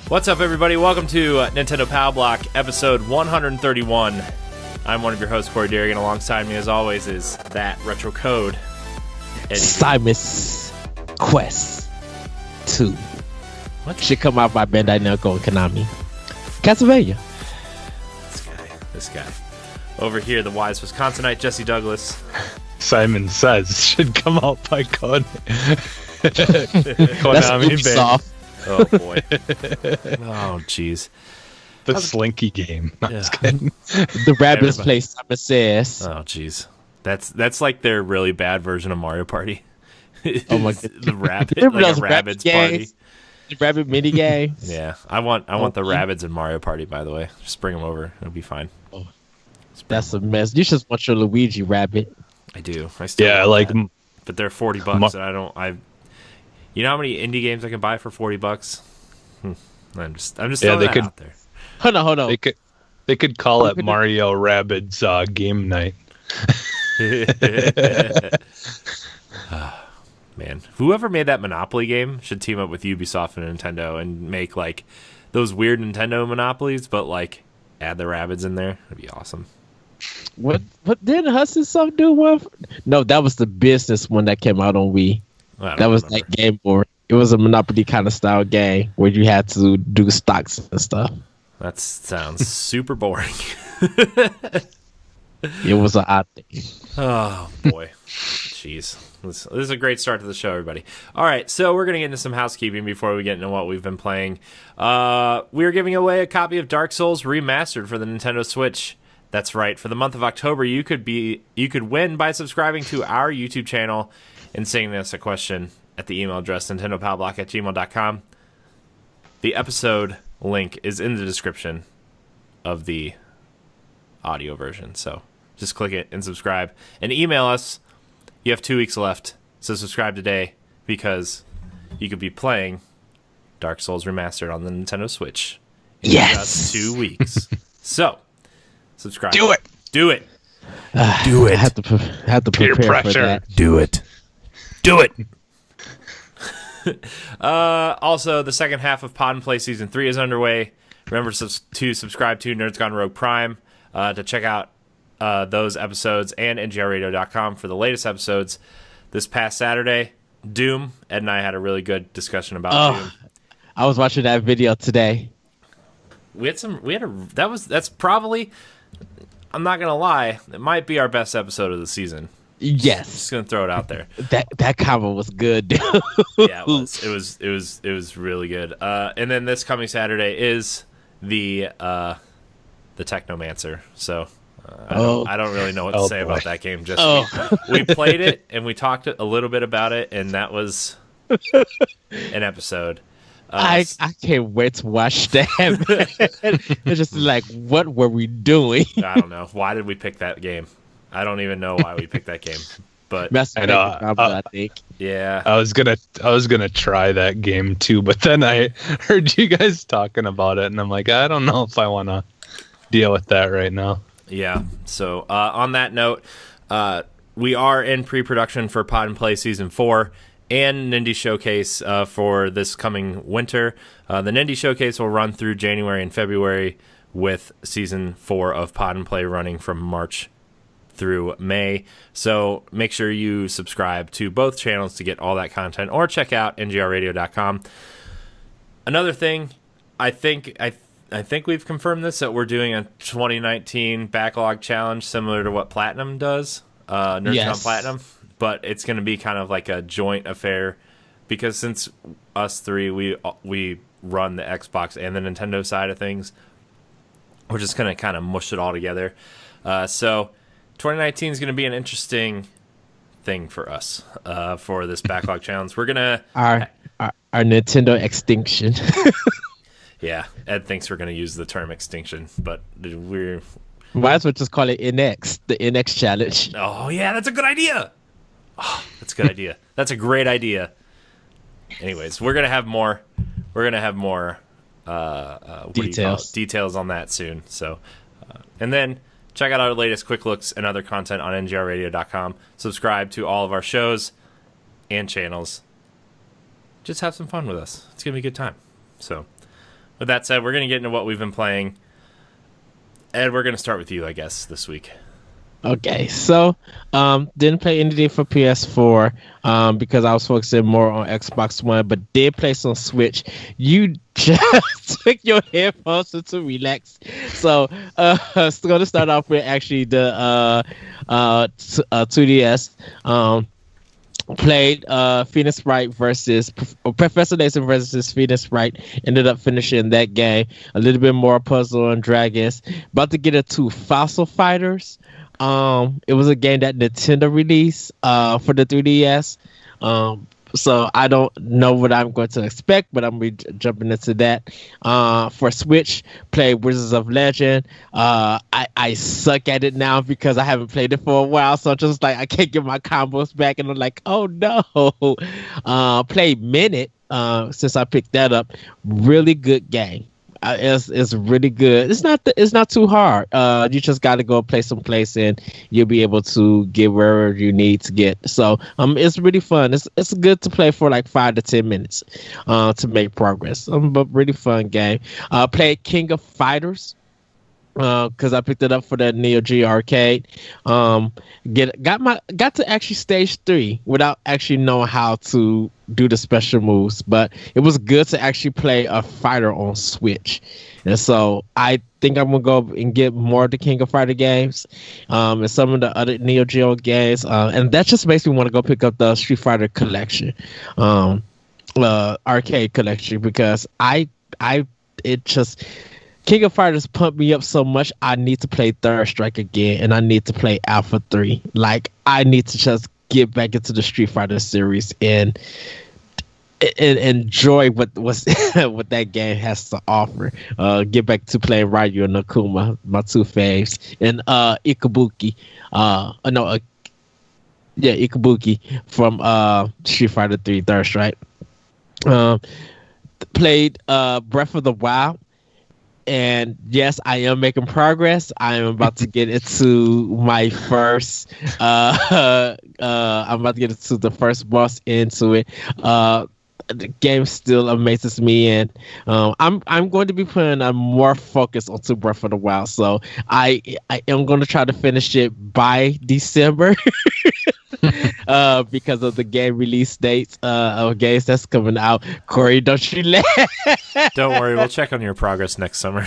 What's up, everybody? Welcome to Nintendo Power Block, episode 131. I'm one of your hosts, Corey Derrigan. Alongside me, as always, is that Retro Code, Eddie. Simon's Quest 2. What should come out by Bandai Namco and Konami? Castlevania. This guy. Over here, the wise Wisconsinite, Jesse Douglas. Simon Says should come out by Konami. Ubisoft. Oh boy. Oh jeez. The Slinky game. No, The Rabbids play Simon Says. Oh jeez. That's like their really bad version of Mario Party. Oh my god. The Rabbit, like a Rabbids party. The Rabbit mini games. Yeah. I want the Rabbids in Mario Party, by the way. Just bring them over. It'll be fine. Oh, that's a mess. You just want your Luigi Rabbit. I do. I still like that. But they're $40 and you know how many indie games I can buy for $40? I'm just throwing that out there. Hold on. They could call it Mario Rabbids game night. Man, whoever made that Monopoly game should team up with Ubisoft and Nintendo and make like those weird Nintendo Monopolies, but like add the Rabbids in there. That'd be awesome. What didn't Hudson Soft do one? No, that was the business one that came out on Wii. That was like Game Boy. It was a Monopoly kind of style game where you had to do stocks and stuff. That sounds super boring. It was an odd thing. Oh boy, jeez, this is a great start to the show, everybody. All right, so we're gonna get into some housekeeping before we get into what we've been playing. We're giving away a copy of Dark Souls Remastered for the Nintendo Switch. That's right. For the month of October, you could win by subscribing to our YouTube channel and sending us a question at the email address nintendopowblock@gmail.com. The episode link is in the description of the audio version, so just click it and subscribe and email us. You have 2 weeks left, so subscribe today because you could be playing Dark Souls Remastered on the Nintendo Switch in just 2 weeks. So subscribe. Do it. Do it. I have to prepare for that. Do it. Do it. Also, the second half of Pod and Play Season 3 is underway. Remember to subscribe to Nerds Gone Rogue Prime to check out those episodes and ngrradio.com for the latest episodes. This past Saturday, Doom. Ed and I had a really good discussion about Doom. I was watching that video today. That's probably, I'm not gonna lie, it might be our best episode of the season. Yes, just gonna throw it out there. That combo was good, dude. Yeah, it was really good. And then this coming Saturday is the Technomancer. So I don't really know what to say about that game. Just we played it and we talked a little bit about it, and that was an episode. I can't wait to watch that. It's just like, what were we doing? I don't know. Why did we pick that game? I don't even know why we picked that game. But I think. Yeah. I was gonna try that game too, but then I heard you guys talking about it, and I'm like, I don't know if I want to deal with that right now. Yeah. So on that note, we are in pre-production for Pod and Play Season 4 and Nindy Showcase for this coming winter. The Nindy Showcase will run through January and February, with Season 4 of Pod and Play running from March through May. So make sure you subscribe to both channels to get all that content, or check out ngrradio.com. Another thing, I think we've confirmed this, that we're doing a 2019 backlog challenge similar to what Platinum does. Nerdcon Platinum, but it's going to be kind of like a joint affair because since us three we run the Xbox and the Nintendo side of things, we're just going to kind of mush it all together. So 2019 is going to be an interesting thing for us for this backlog challenge. We're gonna our Nintendo extinction. Yeah, Ed thinks we're gonna use the term extinction, but might as well just call it NX, the NX challenge. Oh yeah, that's a good idea. Oh, that's a good idea. That's a great idea. Anyways, we're gonna have more. We're gonna have more details on that soon. So, and then check out our latest quick looks and other content on ngrradio.com. Subscribe to all of our shows and channels. Just have some fun with us. It's going to be a good time. So, with that said, we're going to get into what we've been playing. Ed, we're going to start with you, I guess, this week. Okay, so didn't play anything for PS4 because I was focusing more on Xbox One, but did play some Switch. You just took your headphones to relax. So it's going to start off with actually the 2DS. Played Phoenix Wright versus Professor Layton versus Phoenix Wright. Ended up finishing that game. A little bit more Puzzle and Dragons. About to get into Fossil Fighters. It was a game that Nintendo released for the 3DS. So I don't know what I'm going to expect, but I'm going to be jumping into that. For Switch, play Wizards of Legend. I suck at it now because I haven't played it for a while, so I'm just like, I can't get my combos back, and I'm like, oh no. Play Minute since I picked that up. Really good game. It's really good. It's not too hard. You just got to go play someplace and you'll be able to get wherever you need to get. So it's really fun. It's good to play for like 5 to 10 minutes to make progress. But really fun game. Played King of Fighters because I picked it up for the Neo Geo arcade. Got to actually stage 3 without actually knowing how to do the special moves, but it was good to actually play a fighter on Switch. And so I think I'm gonna go and get more of the King of Fighter games and some of the other Neo Geo games, and that just makes me want to go pick up the Street Fighter collection, arcade collection, because King of Fighters pumped me up so much. I need to play Third Strike again, and I need to play Alpha 3. Like, I need to just get back into the Street Fighter series and enjoy what that game has to offer. Get back to playing Ryu and Nakuma, my two faves, and Ikabuki. Ikabuki from Street Fighter 3 Third Strike. Played Breath of the Wild. And yes, I am making progress. I am about to get into my first. I'm about to get into the first boss into it. The game still amazes me, and I'm going to be putting a more focus onto Breath of the Wild. So I am going to try to finish it by December. Because of the game release dates of games that's coming out. Corey, don't you laugh. Don't worry, we'll check on your progress next summer.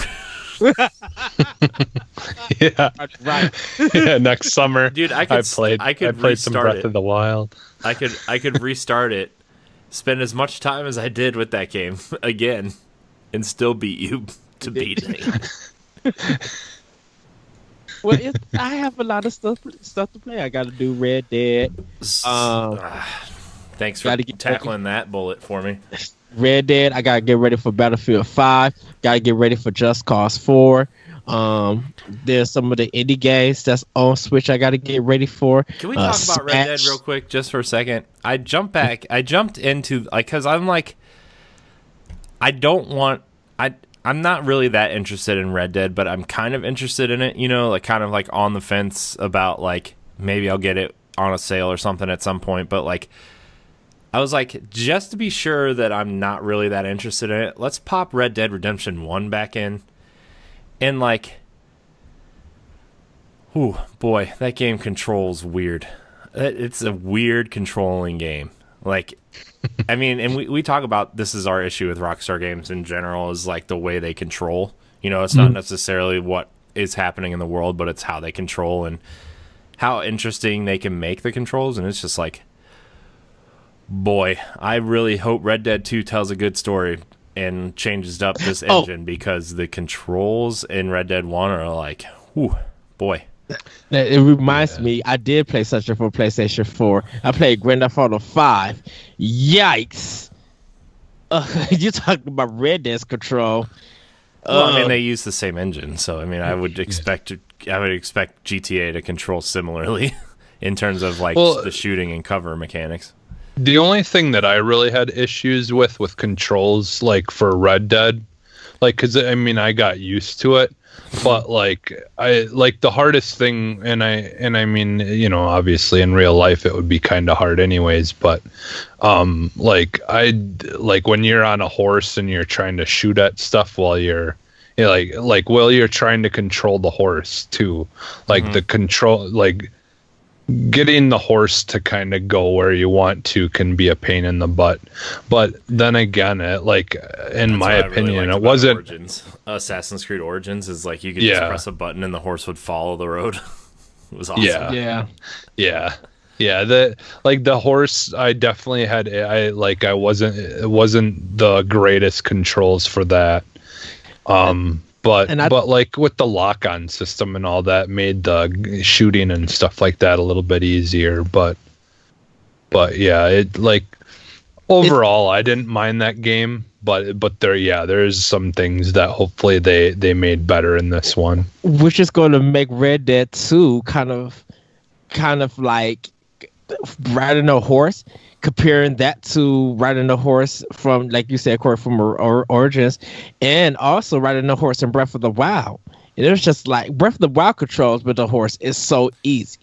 Yeah, right. Yeah, next summer. Dude, I played some Breath of the Wild. I could restart it, spend as much time as I did with that game again, and still beat you to beat me. Well, I have a lot of stuff to play. I got to do Red Dead. Thanks for tackling that bullet for me. Red Dead. I got to get ready for Battlefield 5. Got to get ready for Just Cause 4. There's some of the indie games that's on Switch I got to get ready for. Can we talk about Red Dead real quick, just for a second? I jumped into, because I'm like, I'm not really that interested in Red Dead, but I'm kind of interested in it, like kind of like on the fence about like maybe I'll get it on a sale or something at some point. But like, I was like, just to be sure that I'm not really that interested in it, let's pop Red Dead Redemption 1 back in. And like, ooh, boy, that game controls weird. It's a weird controlling game. Like, I mean, and we talk about, this is our issue with Rockstar games in general, is like the way they control. It's not necessarily what is happening in the world, but it's how they control. And how interesting they can make the controls, and it's just like, boy, I really hope Red Dead 2 tells a good story and changes up this engine, because the controls in Red Dead 1 are like, whew, boy. It reminds me, I did play such a for PlayStation 4. I played Grand Theft Auto 5. Yikes! You're talking about Red Dead's control. Well, I mean, they use the same engine, so I mean, I would expect GTA to control similarly in terms of like the shooting and cover mechanics. The only thing that I really had issues with controls, like for Red Dead, like, because I mean, I got used to it, but like the hardest thing, and I mean, you know, obviously in real life it would be kind of hard anyways, but like when you're on a horse and you're trying to shoot at stuff while you're while you're trying to control the horse too, like the control, like getting the horse to kind of go where you want to can be a pain in the butt. But then again, in my opinion, it wasn't Origins. Assassin's Creed Origins is like you could just press a button and the horse would follow the road. It was awesome. Yeah. The horse, I definitely had. It wasn't the greatest controls for that. But like with the lock-on system and all that, made the shooting and stuff like that a little bit easier. But yeah, it like overall, I didn't mind that game. But there's some things that hopefully they made better in this one, which is going to make Red Dead 2 kind of like riding a horse. Comparing that to riding a horse from, like you said, Corey, from Origins, and also riding a horse in Breath of the Wild. And it was just like Breath of the Wild controls with the horse is so easy.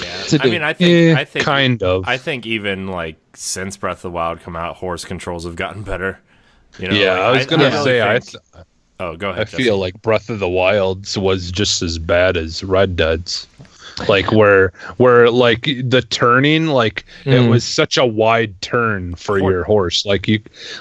Yeah, I mean, I think kind of. I think even like since Breath of the Wild come out, horse controls have gotten better. You know, yeah, like, I was gonna say oh, go ahead. I feel like Breath of the Wild was just as bad as Red Dead's. Like where like the turning, like it was such a wide turn for your horse, like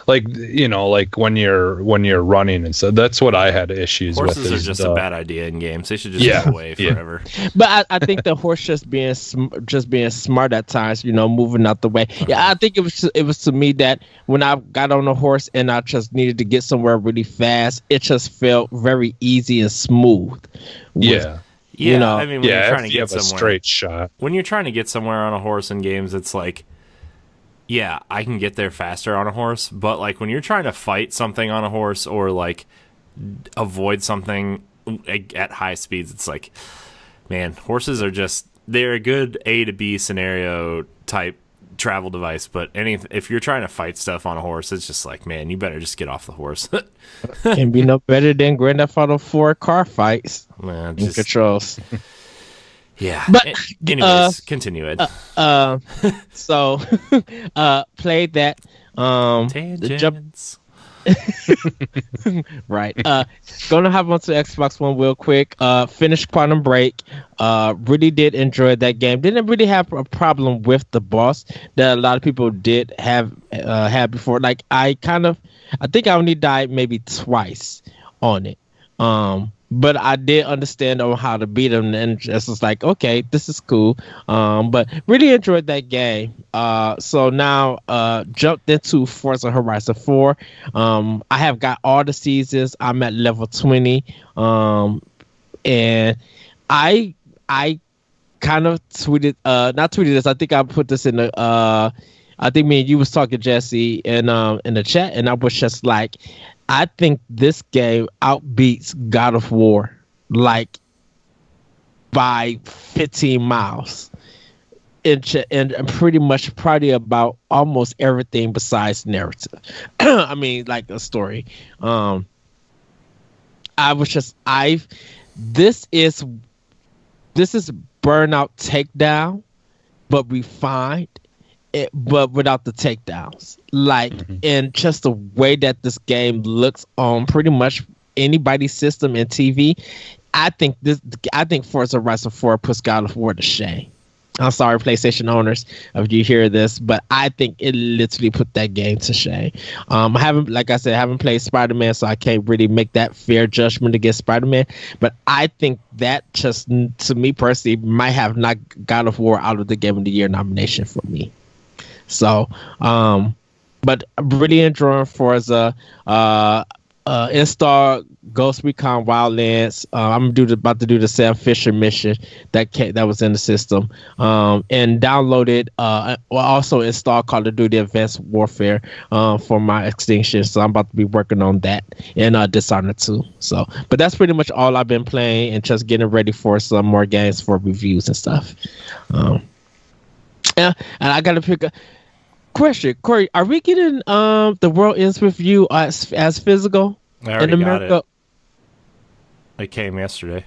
when you're running, and so that's what I had issues with. Horses are just a bad idea in games. They should just go away forever. But I think the horse just being smart at times, you know, moving out the way. Yeah, I think it was to me that when I got on a horse and I just needed to get somewhere really fast, it just felt very easy and smooth. Yeah, you know, I mean, when you're trying to get somewhere, a straight shot. When you're trying to get somewhere on a horse in games, it's like, yeah, I can get there faster on a horse, but like when you're trying to fight something on a horse or like avoid something at high speeds, it's like, man, horses are they're a good A to B scenario type travel device, but if you're trying to fight stuff on a horse, it's just like, man, you better just get off the horse. Can be no better than Grand Theft Auto 4 car fights. Man, controls. Yeah. But anyways, continue it. So played that. Tangents. Right. Gonna hop onto Xbox One real quick. Finished Quantum Break. Really did enjoy that game. Didn't really have a problem with the boss that a lot of people did have had before. Like I think I only died maybe twice on it. But I did understand on how to beat him, and just was like, okay, this is cool. But really enjoyed that game. So now jumped into Forza Horizon 4. I have got all the seasons. I'm at level 20. And I kind of tweeted, not tweeted this. I think I put this in the. I think me and you was talking, Jesse, in the chat, and I was just like, I think this game outbeats God of War like by 15 miles. And pretty much probably about almost everything besides narrative. I mean, like a story. This is Burnout Takedown, but refined. But without the takedowns, like, and just the way that this game looks on pretty much anybody's system and TV, I think Forza Horizon 4 puts God of War to shame. I'm sorry, PlayStation owners, if you hear this, but I think it literally put that game to shame. I haven't, like I said, I haven't played Spider-Man, so I can't really make that fair judgment against Spider-Man. But I think that just, to me personally, might have knocked God of War out of the Game of the Year nomination for me. So, but I'm really enjoying Forza. Install Ghost Recon Wildlands. I'm about to do the Sam Fisher mission that was in the system, and downloaded. Also install Call of Duty Advanced Warfare for my Extinction. So I'm about to be working on that and Dishonored 2. So, but that's pretty much all I've been playing and just getting ready for some more games for reviews and stuff. Yeah, and I gotta pick a question, Corey. Are we getting The World Ends With You as physical I already in America? got it. It came yesterday.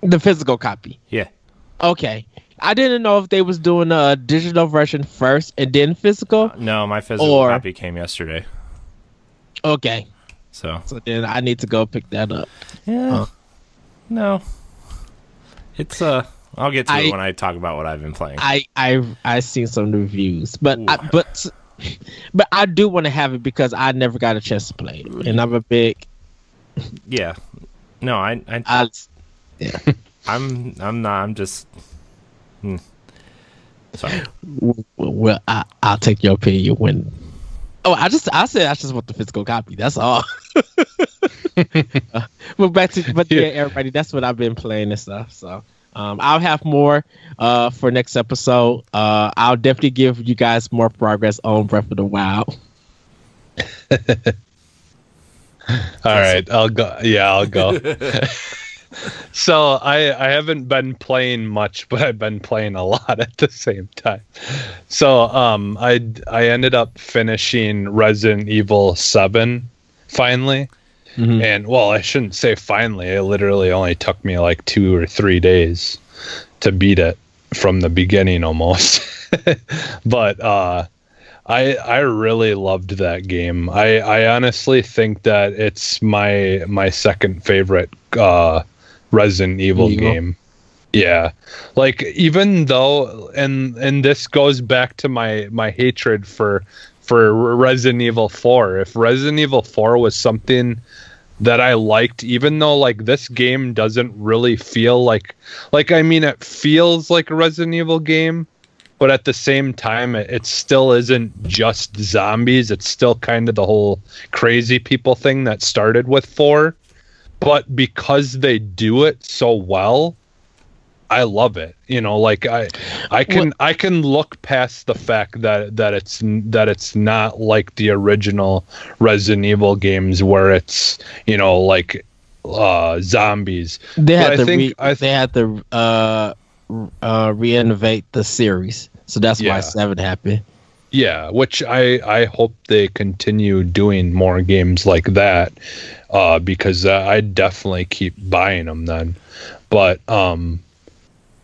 The physical copy. Yeah. Okay. I didn't know if they was doing a digital version first and then physical. No, my physical copy came yesterday. Okay. So then I need to go pick that up. Yeah. No. It's I'll get to it when I talk about what I've been playing. I seen some reviews, but I do want to have it because I never got a chance to play it, and I'm a big. Yeah. No, I yeah. I'm not. I'm just. Sorry. Well, I'll take your opinion when. Oh, I said I just want the physical copy. That's all. Yeah, everybody. That's what I've been playing and stuff. So. I'll have more for next episode. I'll definitely give you guys more progress on Breath of the Wild. All right, I'll go. Yeah, I'll go. So I haven't been playing much, but I've been playing a lot at the same time. So I ended up finishing Resident Evil 7 finally. Mm-hmm. And well, I shouldn't say finally. It literally only took me like 2 or 3 days to beat it from the beginning almost. But I really loved that game. I honestly think that it's my second favorite Resident Evil game. Yeah, like even though, and this goes back to my hatred for Resident Evil 4. If Resident Evil 4 was something that I liked, even though like this game doesn't really feel like I mean it feels like a Resident Evil game, but at the same time it still isn't just zombies. It's still kind of the whole crazy people thing that started with 4. But because they do it so well, I love it. You know, like I can look past the fact that it's not like the original Resident Evil games where it's, you know, like zombies. They had to reinnovate the series, so that's why 7 happened. Yeah, which I hope they continue doing more games like that, because I definitely keep buying them then. But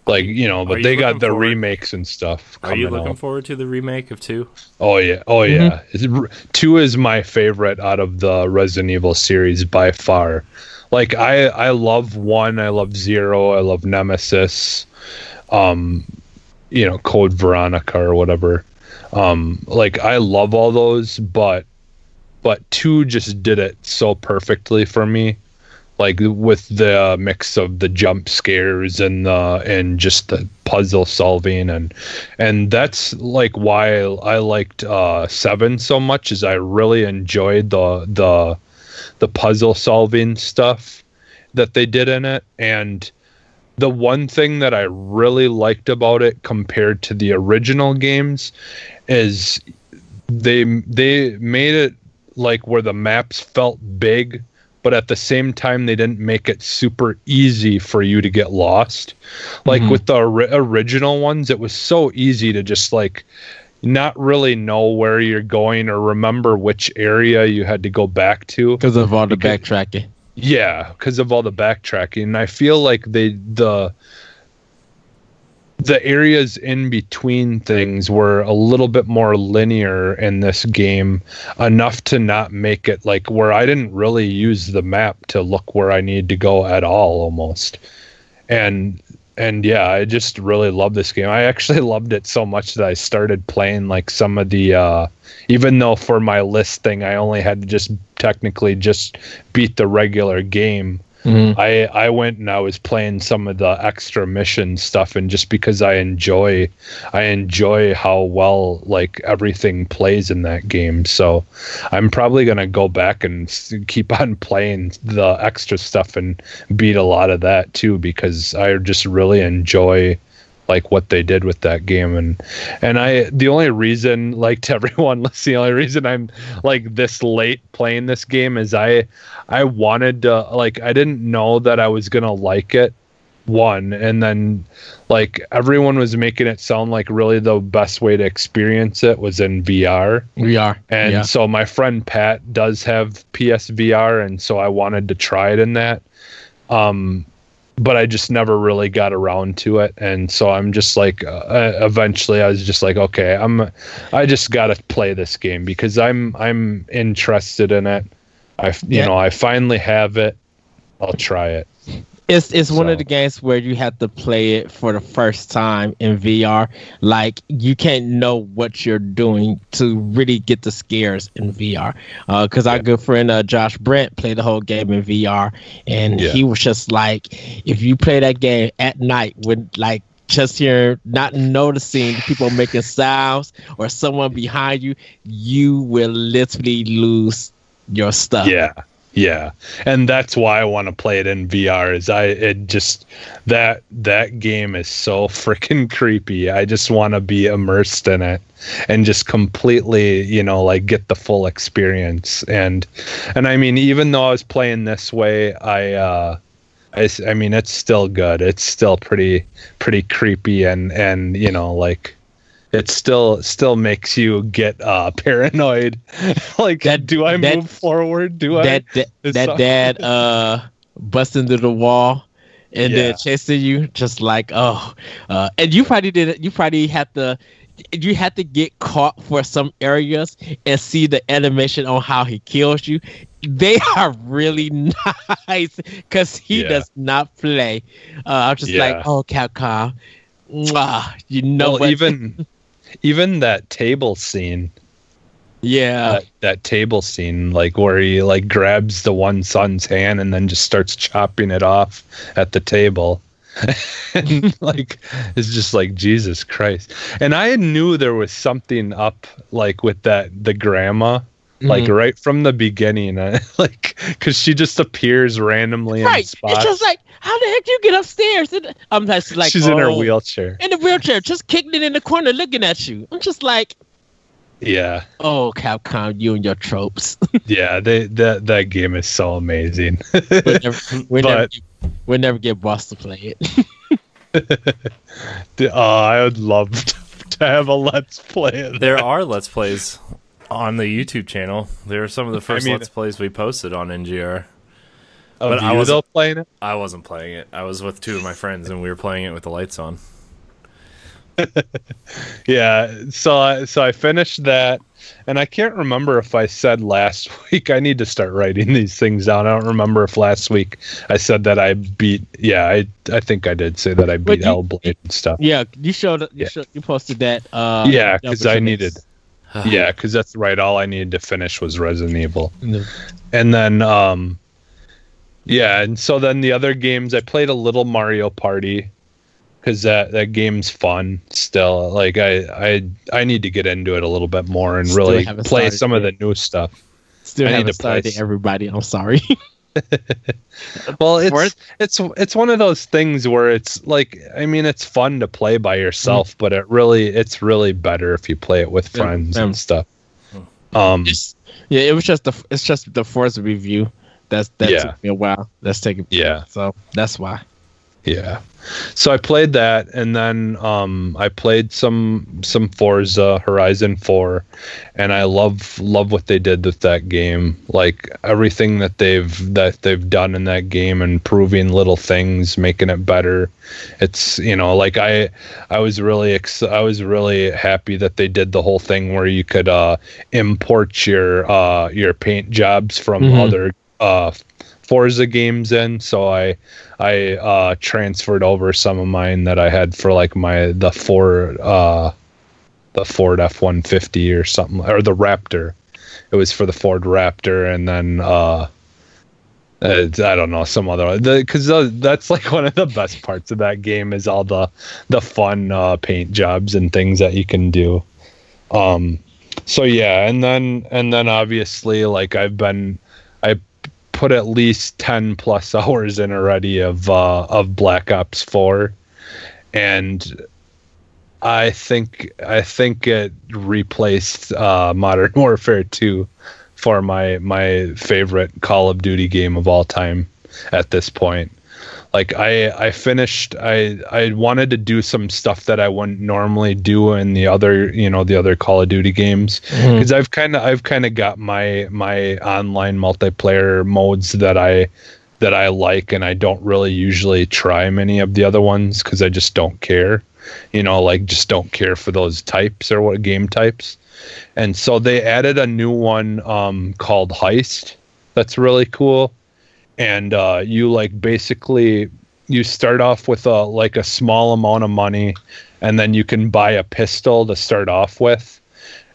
like, you know, but they got the remakes and stuff coming out. Are you looking forward to the remake of 2? Oh yeah, mm-hmm. 2 is my favorite out of the Resident Evil series by far. Like I love 1, I love 0, I love Nemesis, you know, Code Veronica or whatever. Like I love all those, but 2 just did it so perfectly for me. Like with the mix of the jump scares and just the puzzle solving and that's like why I liked 7 so much, is I really enjoyed the puzzle solving stuff that they did in it. And the one thing that I really liked about it compared to the original games is they made it like where the maps felt big, but at the same time they didn't make it super easy for you to get lost. Like with the original ones, it was so easy to just like not really know where you're going or remember which area you had to go back to because of all the backtracking. Yeah, because of all the backtracking. And I feel like the areas in between things were a little bit more linear in this game, enough to not make it like where I didn't really use the map to look where I needed to go at all almost. And yeah, I just really love this game. I actually loved it so much that I started playing like some of the even though for my list thing I only had to just technically just beat the regular game. I went and I was playing some of the extra mission stuff, and just because I enjoy how well like everything plays in that game. So I'm probably gonna go back and keep on playing the extra stuff and beat a lot of that too, because I just really enjoy like what they did with that game. And I, the only reason, like to everyone listening, the only reason I'm like this late playing this game is I wanted to, like, I didn't know that I was gonna like it, one, and then like everyone was making it sound like really the best way to experience it was in VR. And so my friend Pat does have PSVR, and so I wanted to try it in that. But I just never really got around to it, and so I'm just like, eventually I was just like, okay, I just gotta play this game because I'm interested in it. I finally have it. I'll try it. It's one of the games where you have to play it for the first time in VR. Like, you can't know what you're doing to really get the scares in VR. Because our good friend Josh Brent played the whole game in VR, and he was just like, if you play that game at night with like just here not noticing people making sounds or someone behind you, you will literally lose your stuff. Yeah, and that's why I want to play it in VR. That game is so freaking creepy. I just want to be immersed in it and just completely, like get the full experience. And I mean, even though I was playing this way, I mean, it's still good. It's still pretty creepy, and like, it still makes you get paranoid. Like, do I move forward? That dad busting through the wall and then chasing you, just like, and you probably did it. You probably had to get caught for some areas and see the animation on how he kills you. They are really nice because he does not play. I'm just like, oh, Capcom, well, even that table scene. That table scene, like where he like grabs the one son's hand and then just starts chopping it off at the table. And like, it's just like, Jesus Christ. And I knew there was something up, like with the grandma, like right from the beginning, like, because she just appears randomly in spots. It's just like, how the heck you get upstairs? And I'm just like, she's in her wheelchair. In the wheelchair, just kicking it in the corner, looking at you. I'm just like, yeah. Oh, Capcom, you and your tropes. Yeah, that game is so amazing. We'll never get boss to play it. I would love to have a Let's Play. There are Let's Plays on the YouTube channel. They were some of the first Let's Plays we posted on NGR. Oh, but I wasn't playing it. I wasn't playing it. I was with two of my friends, and we were playing it with the lights on. Yeah, so I finished that, and I can't remember if I said last week. I need to start writing these things down. I don't remember if last week I said that I beat. Yeah, I think I did say that I beat Hellblade and stuff. Yeah, you showed. You posted that. Yeah, because I needed. Yeah, because that's right. All I needed to finish was Resident Evil, and then yeah, and so then the other games, I played a little Mario Party because that game's fun still. Like, I need to get into it a little bit more and really play some of the new stuff. Still haven't started, everybody. I'm sorry. Well, it's one of those things where it's like, I mean, it's fun to play by yourself, but it's really better if you play it with friends and stuff. It's just the Forza review. That took me a while. That's taking so that's why. Yeah. So I played that, and then I played some Forza Horizon 4, and I love what they did with that game. Like, everything that they've done in that game, improving little things, making it better. It's, like, I was really happy that they did the whole thing where you could import your paint jobs from other Forza games in, so I transferred over some of mine that I had for like the Ford F-150 or something, or the Raptor. It was for the Ford Raptor, and then I don't know, some other, because that's like one of the best parts of that game is all the fun paint jobs and things that you can do. So yeah, and then obviously like I put at least 10 plus hours in already of Black Ops 4, and I think it replaced Modern Warfare 2 for my favorite Call of Duty game of all time at this point. Like I finished, I wanted to do some stuff that I wouldn't normally do in the other Call of Duty games, because I've kind of got my online multiplayer modes that I like, and I don't really usually try many of the other ones because I just don't care, like just don't care for those types or what game types. And so they added a new one called Heist that's really cool. And you like basically you start off with a small amount of money, and then you can buy a pistol to start off with.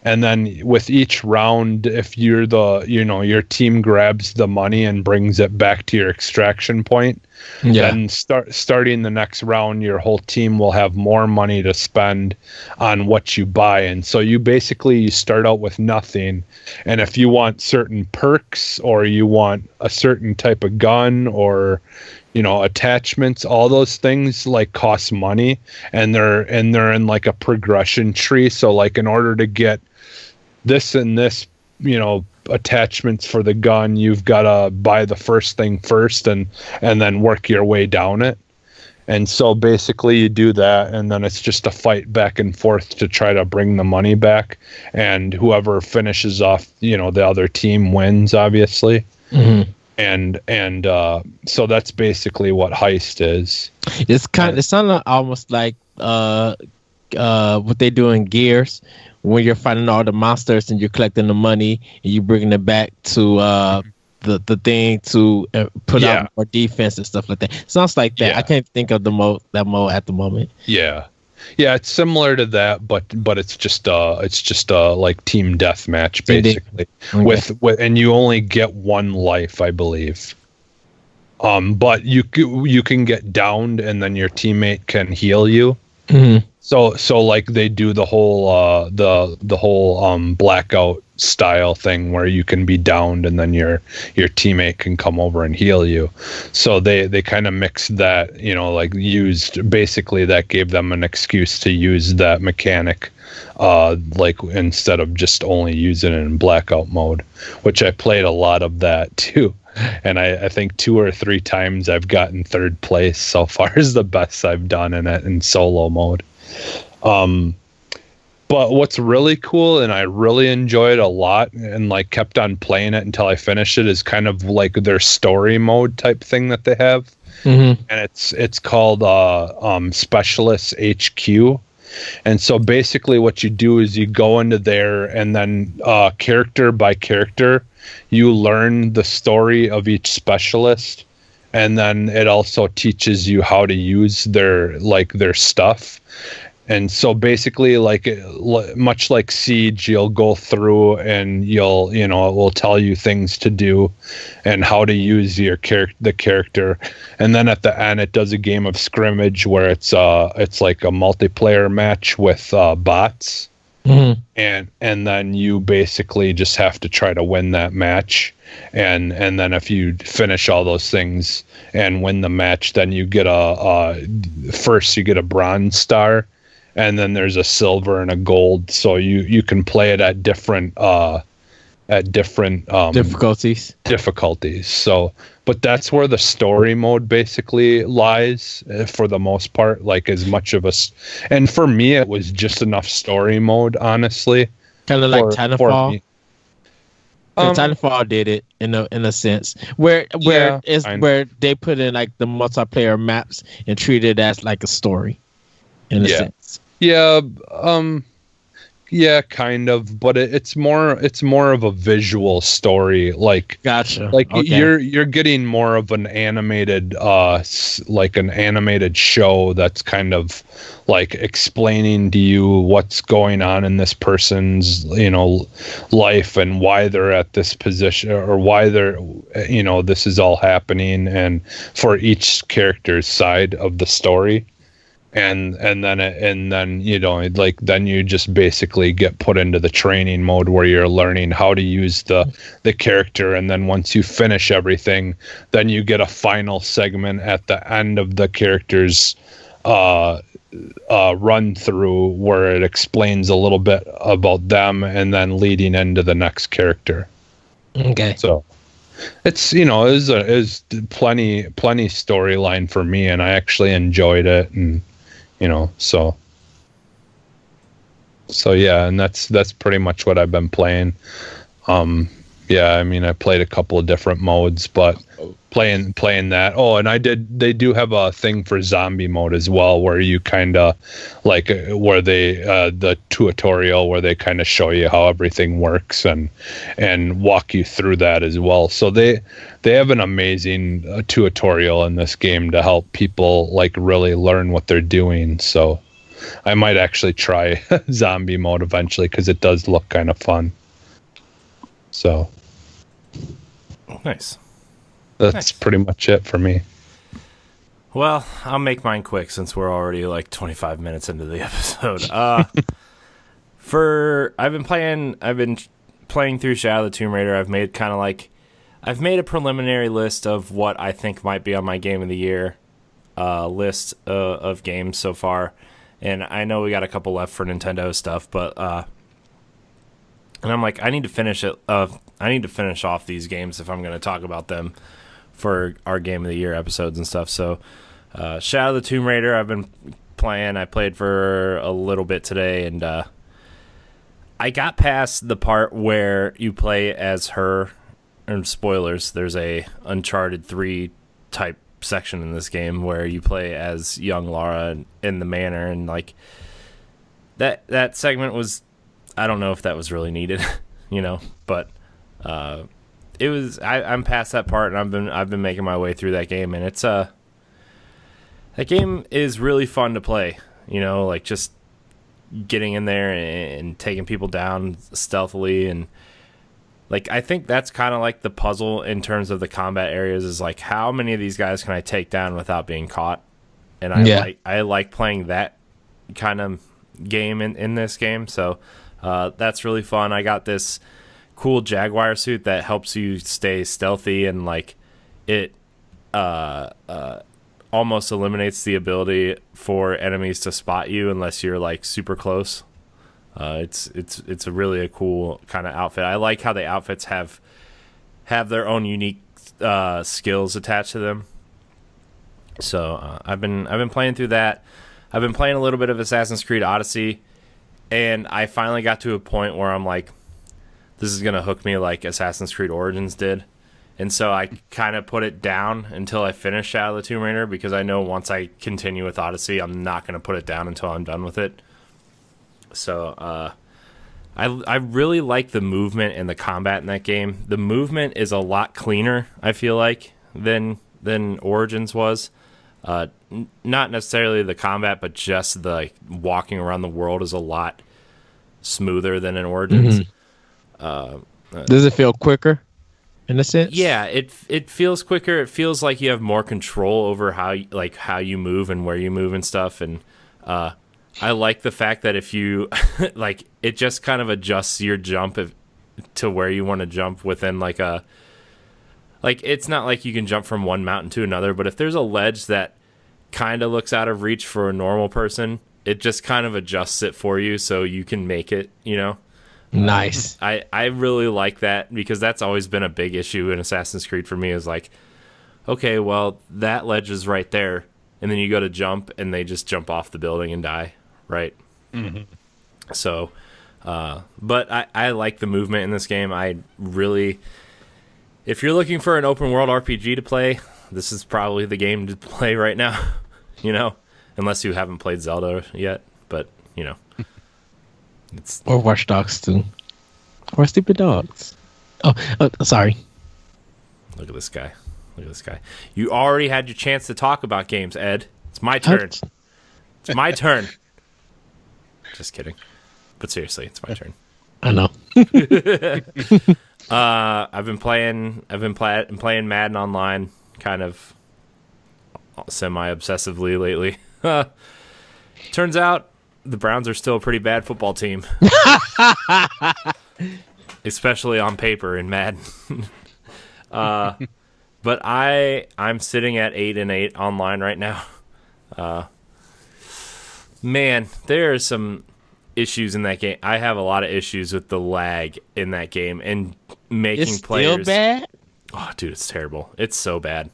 And then with each round, if you're your team grabs the money and brings it back to your extraction point, then starting the next round, your whole team will have more money to spend on what you buy. And so you start out with nothing. And if you want certain perks, or you want a certain type of gun, or attachments, all those things like cost money, and they're in like a progression tree. So like in order to get this and this, attachments for the gun, you've got to buy the first thing first, and then work your way down it. And so basically you do that, and then it's just a fight back and forth to try to bring the money back, and whoever finishes off, the other team wins, obviously. And so that's basically what Heist is. It sounds almost like what they do in Gears, when you're fighting all the monsters and you're collecting the money and you bringing it back to the thing to put out more defense and stuff like that. Sounds like that. I can't think of that mode at the moment. Yeah, it's similar to that, but it's just like team deathmatch basically. Okay. With and you only get one life, I believe. But you can get downed, and then your teammate can heal you. So like they do the whole blackout style thing where you can be downed, and then your teammate can come over and heal you. So they kind of mixed that, basically that gave them an excuse to use that mechanic, like instead of just only using it in blackout mode, which I played a lot of that too. And I think 2 or 3 times I've gotten third place so far is the best I've done in it in solo mode. But what's really cool, and I really enjoyed a lot, and like kept on playing it until I finished it, is kind of like their story mode type thing that they have. And it's called Specialist HQ. And so basically what you do is you go into there, and then character by character, you learn the story of each specialist, and then it also teaches you how to use their stuff. And so basically, like much like Siege, you'll go through and it will tell you things to do and how to use the character. And then at the end, it does a game of scrimmage where it's like a multiplayer match with bots. And then you basically just have to try to win that match. And then if you finish all those things and win the match, then you get first you get a bronze star. And then there's a silver and a gold, so you can play it at different difficulties. So, but that's where the story mode basically lies for the most part. Like as much of and for me, it was just enough story mode, honestly. Kind of like Titanfall. Titanfall did it in a sense where they put in like the multiplayer maps and treat it as like a story in a sense. Yeah, yeah, kind of, but it's more of a visual story. Like, Gotcha. like Okay. you're getting more of an animated like an animated show that's kind of like explaining to you what's going on in this person's, you know, life and why they're at this position, or why they're, you know, this is all happening, and for each character's side of the story. And then you know, like, then you just basically get put into the training mode where you're learning how to use the character, and then once you finish everything, then you get a final segment at the end of the character's run through where it explains a little bit about them, and then leading into the next character. Okay. So it's, you know, is plenty storyline for me, and I actually enjoyed it, and you know, so yeah, and that's pretty much what I've been playing. Yeah, I mean, I played a couple of different modes, but playing that. Oh, and they do have a thing for zombie mode as well, where you kind of like where they the tutorial where they kind of show you how everything works and walk you through that as well. So they have an amazing tutorial in this game to help people like really learn what they're doing. So I might actually try zombie mode eventually, because it does look kind of fun. So nice. That's pretty much it for me. Well, I'll make mine quick since we're already like 25 minutes into the episode. I've been playing through Shadow of the Tomb Raider. I've made a preliminary list of what I think might be on my Game of the Year list of games so far, and I know we got a couple left for Nintendo stuff, but and I'm like, I need to finish it. I need to finish off these games if I'm going to talk about them for our Game of the Year episodes and stuff. So, Shadow of the Tomb Raider, I've been playing. I played for a little bit today, and I got past the part where you play as her. And spoilers, there's a Uncharted 3 type section in this game where you play as young Lara in the manor, and like that segment was, I don't know if that was really needed, you know, but it was. I'm past that part, and I've been making my way through that game, and it's that game is really fun to play. You know, like just getting in there and taking people down stealthily, and like I think that's kind of like the puzzle in terms of the combat areas, is like how many of these guys can I take down without being caught, and I like playing that kind of game in this game, so. That's really fun. I got this cool Jaguar suit that helps you stay stealthy, and like it almost eliminates the ability for enemies to spot you unless you're like super close. It's a really a cool kind of outfit. I like how the outfits have their own unique skills attached to them. So I've been playing through that. I've been playing a little bit of Assassin's Creed Odyssey. And I finally got to a point where I'm like, this is going to hook me like Assassin's Creed Origins did. And so I kind of put it down until I finish Shadow of the Tomb Raider, because I know once I continue with Odyssey, I'm not going to put it down until I'm done with it. So I really like the movement and the combat in that game. The movement is a lot cleaner, I feel like, than Origins was. Not necessarily the combat, but just the like, walking around the world is a lot smoother than in Origins. Mm-hmm. Does it feel quicker in a sense? Yeah, it feels quicker. It feels like you have more control over how you move and where you move and stuff. And I like the fact that if you like, it just kind of adjusts your jump to where you want to jump within like a. Like, it's not like you can jump from one mountain to another, but if there's a ledge that kind of looks out of reach for a normal person, it just kind of adjusts it for you so you can make it, you know? Nice. I really like that, because that's always been a big issue in Assassin's Creed for me, is like, okay, well, that ledge is right there, and then you go to jump, and they just jump off the building and die, right? Mm-hmm. So, but I like the movement in this game. I really... If you're looking for an open world RPG to play, this is probably the game to play right now, you know, unless you haven't played Zelda yet, but you know. Or Watch Dogs 2. Or Stupid Dogs. Oh, sorry. Look at this guy. Look at this guy. You already had your chance to talk about games, Ed. It's my turn. It's my turn. Just kidding. But seriously, it's my turn. I know. I've been playing Madden online kind of semi-obsessively lately. Turns out the Browns are still a pretty bad football team. Especially on paper in Madden. But I'm sitting at 8-8 online right now. Man, there are some issues in that game. I have a lot of issues with the lag in that game and making It's players. still bad? Oh, dude, it's terrible. It's so bad.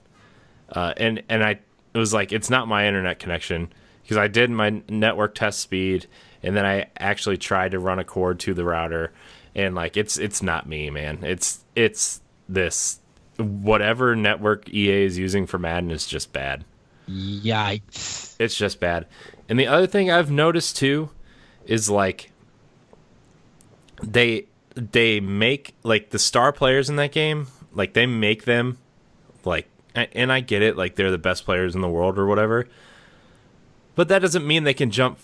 And it was like, it's not my internet connection because I did my network test speed and then I actually tried to run a cord to the router and like it's not me, man. It's this whatever network EA is using for Madden is just bad. Yikes. It's just bad. And the other thing I've noticed too is like they make like the star players in that game, like they make them like, and I get it, like they're the best players in the world or whatever, but that doesn't mean they can jump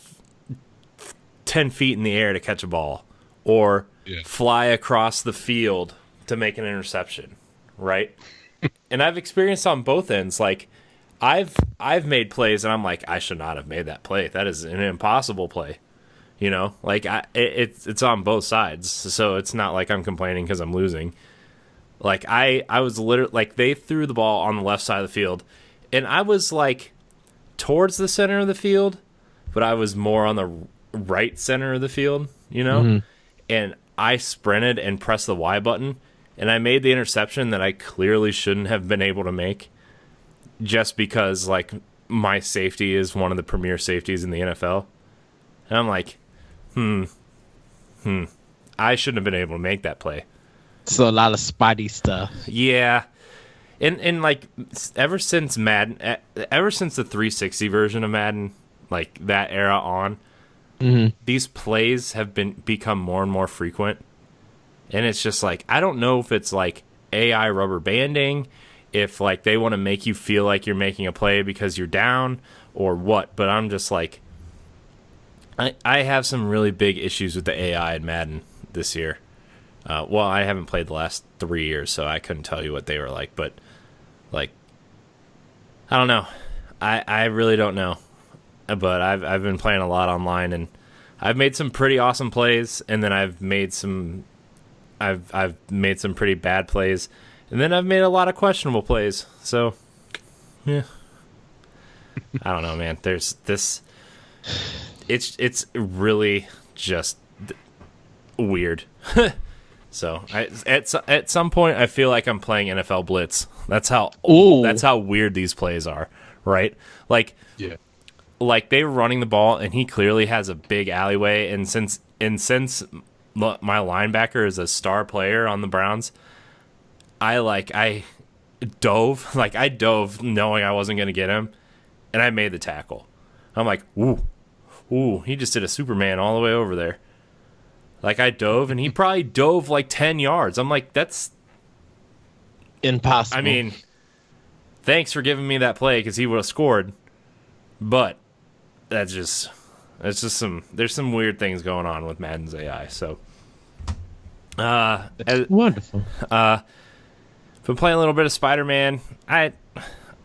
10 feet in the air to catch a ball or fly across the field to make an interception, right? And I've experienced on both ends, like I've made plays and I'm like, I should not have made that play. That is an impossible play. You know, like it's on both sides. So it's not like I'm complaining because I'm losing. Like I was literally like they threw the ball on the left side of the field and I was like towards the center of the field, but I was more on the right center of the field, you know? Mm-hmm. And I sprinted and pressed the Y button and I made the interception that I clearly shouldn't have been able to make. Just because, like, my safety is one of the premier safeties in the NFL. And I'm like, I shouldn't have been able to make that play. So a lot of spotty stuff. Yeah. And like, ever since Madden, ever since the 360 version of Madden, like, that era on, these plays have become more and more frequent. And it's just like, I don't know if it's, like, AI rubber banding, if like they want to make you feel like you're making a play because you're down or what, but I'm just like I have some really big issues with the AI in Madden this year. Well, I haven't played the last 3 years, so I couldn't tell you what they were like, but like I don't know. I really don't know. But I've been playing a lot online and I've made some pretty awesome plays and then I've made some pretty bad plays. And then I've made a lot of questionable plays. So, yeah. I don't know, man. There's this... It's really just weird. So, at some point, I feel like I'm playing NFL Blitz. That's how weird these plays are, right? Like, like they were running the ball, and he clearly has a big alleyway. And since my linebacker is a star player on the Browns... I dove knowing I wasn't going to get him, and I made the tackle. I'm like, ooh, he just did a Superman all the way over there. Like, I dove, and he probably dove like 10 yards. I'm like, that's impossible. I mean, thanks for giving me that play because he would have scored, but there's some weird things going on with Madden's AI. So, wonderful. Been playing a little bit of Spider-Man. I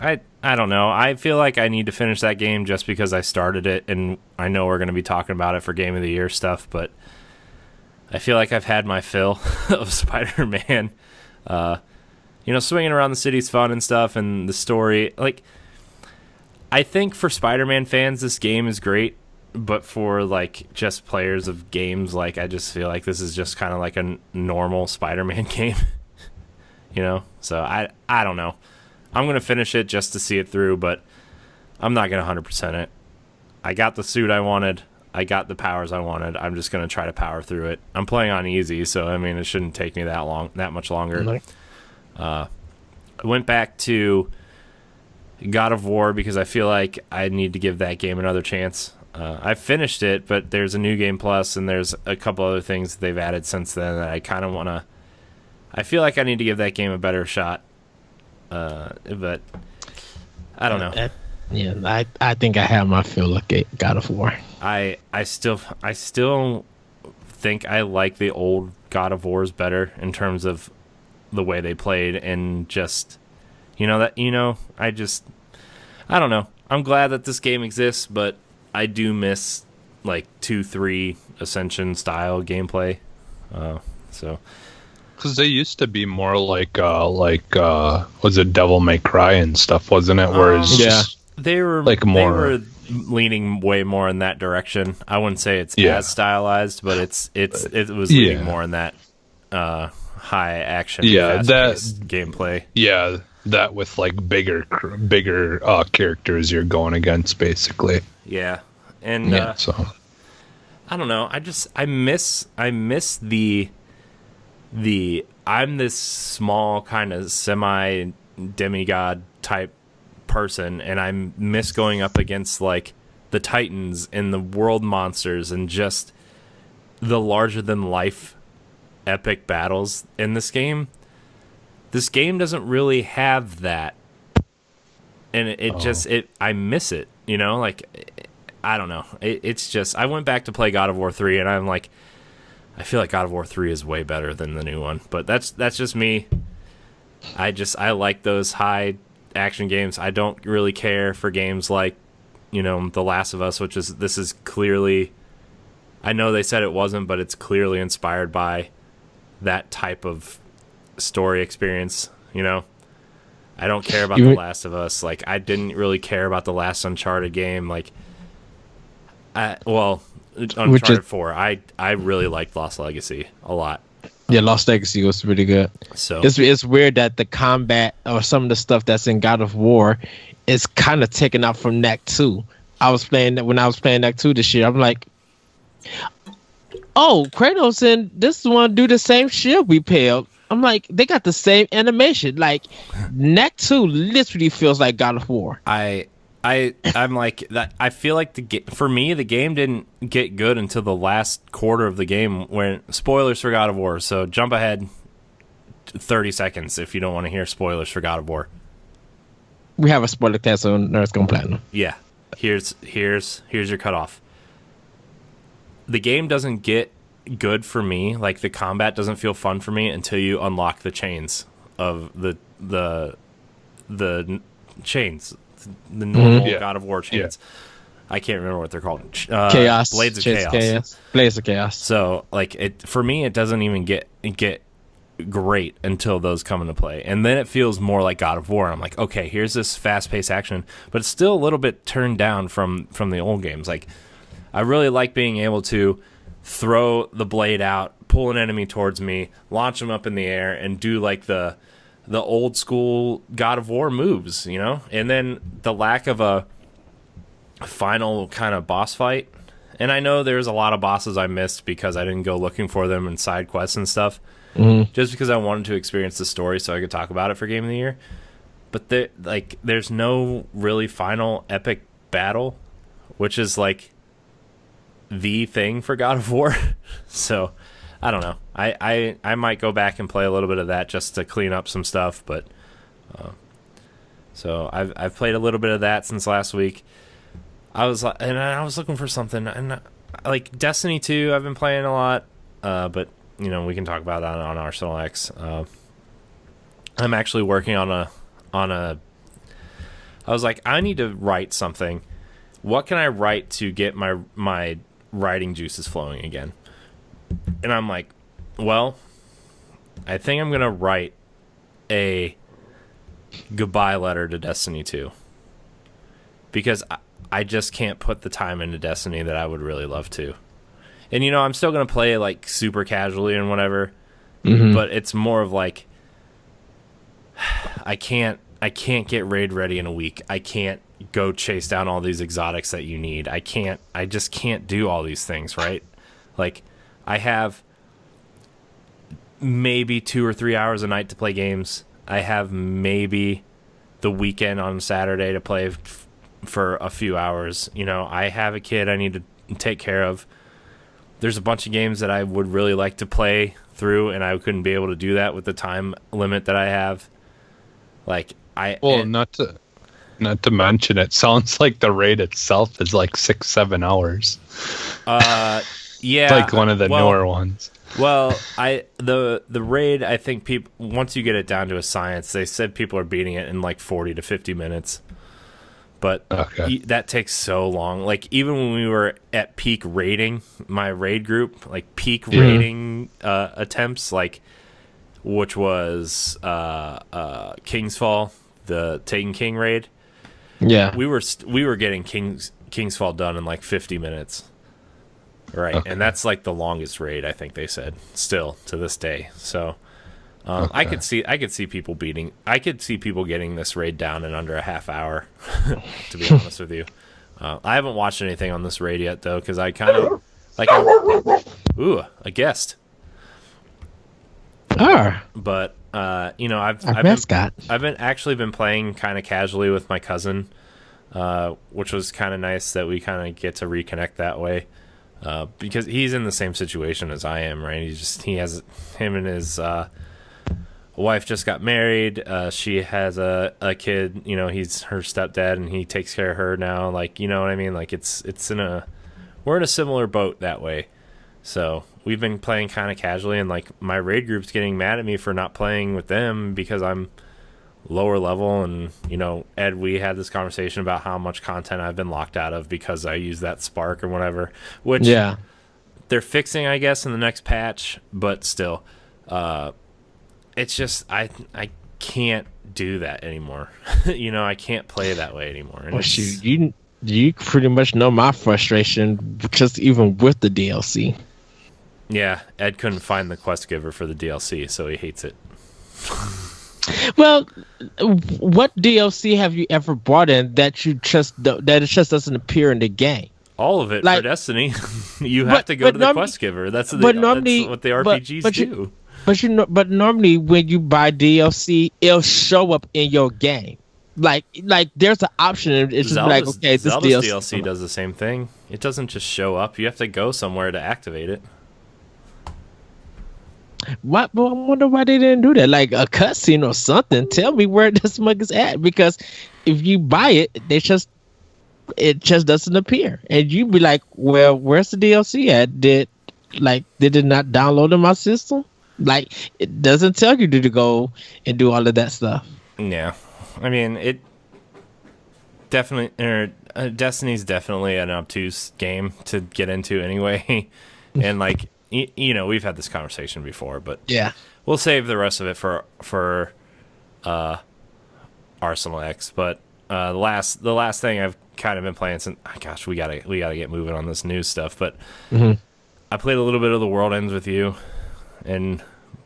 don't know. I feel like I need to finish that game just because I started it, and I know we're going to be talking about it for Game of the Year stuff, but I feel like I've had my fill of Spider-Man. Swinging around the city's fun and stuff, and the story. Like, I think for Spider-Man fans, this game is great, but for, like, just players of games, like, I just feel like this is just kind of like a normal Spider-Man game. So I don't know. I'm going to finish it just to see it through, but I'm not going to 100% it. I got the suit I wanted. I got the powers I wanted. I'm just going to try to power through it. I'm playing on easy, so, I mean, it shouldn't take me that much longer. I went back to God of War because I feel like I need to give that game another chance. I finished it, but there's a new game plus, and there's a couple other things that they've added since then that I kind of want to. I feel like I need to give that game a better shot, but I don't know. I think I have my fill of God of War. I still think I like the old God of Wars better in terms of the way they played and just I don't know. I'm glad that this game exists, but I do miss like 2-3 Ascension style gameplay. So because they used to be more like was it Devil May Cry and stuff, wasn't it? Whereas they were like more. They were leaning way more in that direction. I wouldn't say it's as stylized, but it was leaning more in that high action, fast-paced gameplay. Yeah, that with like bigger characters you're going against, basically. Yeah, and so I don't know. I miss the I'm this small kind of semi demigod type person, and I miss going up against like the Titans and the world monsters and just the larger than life epic battles in this game. This game doesn't really have that, and I miss it, like I don't know. It's just I went back to play God of War 3 and I'm like, I feel like God of War 3 is way better than the new one, but that's just me. I like those high action games. I don't really care for games like, The Last of Us, this is clearly, I know they said it wasn't, but it's clearly inspired by that type of story experience, I don't care about The Last of Us. Like, I didn't really care about the last Uncharted game. Like, Uncharted 4. I really liked Lost Legacy a lot. Yeah, Lost Legacy was really good. So it's weird that the combat or some of the stuff that's in God of War is kind of taken out from Act 2. When I was playing Act 2 this year, I'm like, oh, Kratos and this one do the same shit we played. I'm like, they got the same animation. Like, Act 2 literally feels like God of War. I'm like that. I feel like for me, the game didn't get good until the last quarter of the game. When spoilers for God of War, so jump ahead 30 seconds if you don't want to hear spoilers for God of War. We have a spoiler test on Nerds Gone Platinum. Yeah, here's your cutoff. The game doesn't get good for me. Like, the combat doesn't feel fun for me until you unlock the chains of the chains. The normal God of War chains. I can't remember what they're called. Chaos. Blades of Chaos. Blades of Chaos. So, like, for me, it doesn't even get great until those come into play. And then it feels more like God of War. I'm like, okay, here's this fast-paced action, but it's still a little bit turned down from the old games. Like, I really like being able to throw the blade out, pull an enemy towards me, launch them up in the air, and do, like, the old school God of War moves, and then the lack of a final kind of boss fight. And I know there's a lot of bosses I missed because I didn't go looking for them in side quests and stuff, just because I wanted to experience the story so I could talk about it for Game of the Year. But there's no really final epic battle, which is like the thing for God of War. So I don't know. I might go back and play a little bit of that just to clean up some stuff, but so I've played a little bit of that since last week. I was looking for something, and like Destiny 2 I've been playing a lot, but we can talk about that on Arsenal X. I'm actually working on a I was like, I need to write something. What can I write to get my writing juices flowing again? And I'm like, well, I think I'm going to write a goodbye letter to Destiny 2. Because I just can't put the time into Destiny that I would really love to. And, I'm still going to play, like, super casually and whatever. But it's more of, like, I can't get raid ready in a week. I can't go chase down all these exotics that you need. I just can't do all these things, right? Like, I have maybe 2 or 3 hours a night to play games. I have maybe the weekend on Saturday to play for a few hours. You know, I have a kid I need to take care of. There's a bunch of games that I would really like to play through, and I couldn't be able to do that with the time limit that I have. Like not to mention, it sounds like the raid itself is like 6-7 hours. Yeah, it's like one of the newer ones. Well, the raid, I think people, once you get it down to a science, they said people are beating it in like 40 to 50 minutes. But that takes so long. Like, even when we were at peak raiding, my raid group, like peak raiding attempts, like, which was King's Fall, the Taken King raid. Yeah. We were getting King's Fall done in like 50 minutes. Right. Okay. And that's like the longest raid, I think they said, still to this day. So I could see people getting this raid down in under a half hour, to be honest with you. I haven't watched anything on this raid yet, though, because I kind of like a guest. But you know, I've been playing kind of casually with my cousin, which was kind of nice that we kind of get to reconnect that way. Because he's in the same situation as I am, right? Him and his wife just got married. She has a kid. You know, he's her stepdad, and he takes care of her now. Like, you know what I mean? Like, we're in a similar boat that way. So we've been playing kind of casually, and like my raid group's getting mad at me for not playing with them because I'm lower level. And you know, Ed, we had this conversation about how much content I've been locked out of because I use that spark or whatever, which they're fixing, I guess, in the next patch. But still, it's just I can't do that anymore. You know, I can't play that way anymore. And you pretty much know my frustration, just even with the DLC. Yeah, Ed couldn't find the quest giver for the DLC, so he hates it. Well, what DLC have you ever brought in that it just doesn't appear in the game? All of it, like, for Destiny. You have to go to the quest giver. That's what the RPGs do. But normally when you buy DLC, it'll show up in your game. Like there's an option. It's just like, okay, this DLC does the same thing. It doesn't just show up. You have to go somewhere to activate it. What? Well, I wonder why they didn't do that. Like a cutscene or something. Tell me where this mug is at, because if you buy it, it just doesn't appear, and you be like, "Well, where's the DLC at? Did it not download in my system? Like, it doesn't tell you to go and do all of that stuff." Yeah, I mean, it definitely. Destiny's definitely an obtuse game to get into anyway, and like. You know, we've had this conversation before, but yeah, we'll save the rest of it for Arsenal X. But the last thing I've kind of been playing since, gosh, we gotta get moving on this new stuff. But I played a little bit of The World Ends With You, and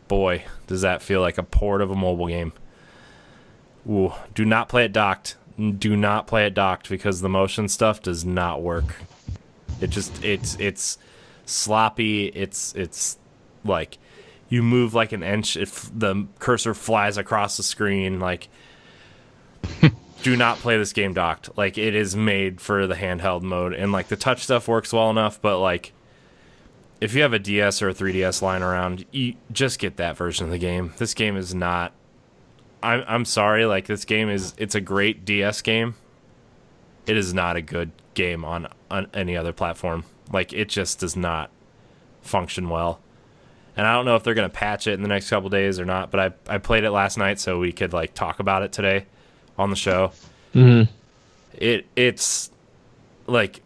boy, does that feel like a port of a mobile game. Ooh, do not play it docked. Do not play it docked, because the motion stuff does not work. It's sloppy. It's like you move like an inch if the cursor flies across the screen. Like, do not play this game docked. Like, it is made for the handheld mode, and like the touch stuff works well enough, but like if you have a DS or a 3DS lying around, you just get that version of the game. This game is not, I'm sorry, like this game it's a great DS game. It is not a good game on any other platform. Like, it just does not function well. And I don't know if they're going to patch it in the next couple days or not, but I played it last night so we could, like, talk about it today on the show. Mm-hmm. It's, like,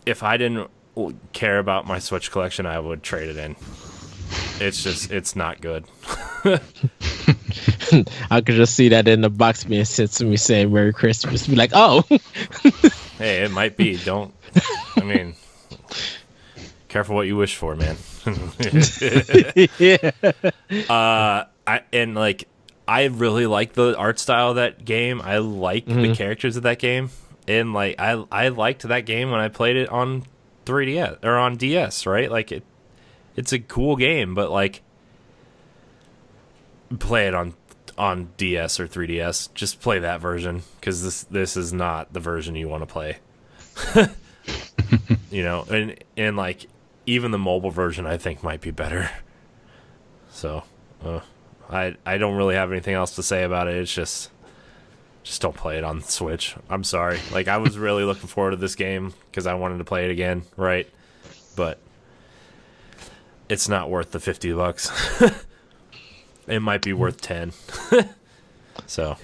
if I didn't care about my Switch collection, I would trade it in. It's just, it's not good. I could just see that in the box being sent to me saying Merry Christmas. Be like, oh. Hey, it might be. Don't, I mean... Careful what you wish for, man. Yeah. I really like the art style of that game. I like the characters of that game, and like I liked that game when I played it on 3DS or on DS, right? Like it's a cool game, but like play it on on DS or 3DS, just play that version, because this is not the version you want to play. You know, and like even the mobile version I think might be better. So I don't really have anything else to say about it. It's just don't play it on Switch. I'm sorry. Like, I was really looking forward to this game because I wanted to play it again, right? But it's not worth the $50. It might be worth 10. So,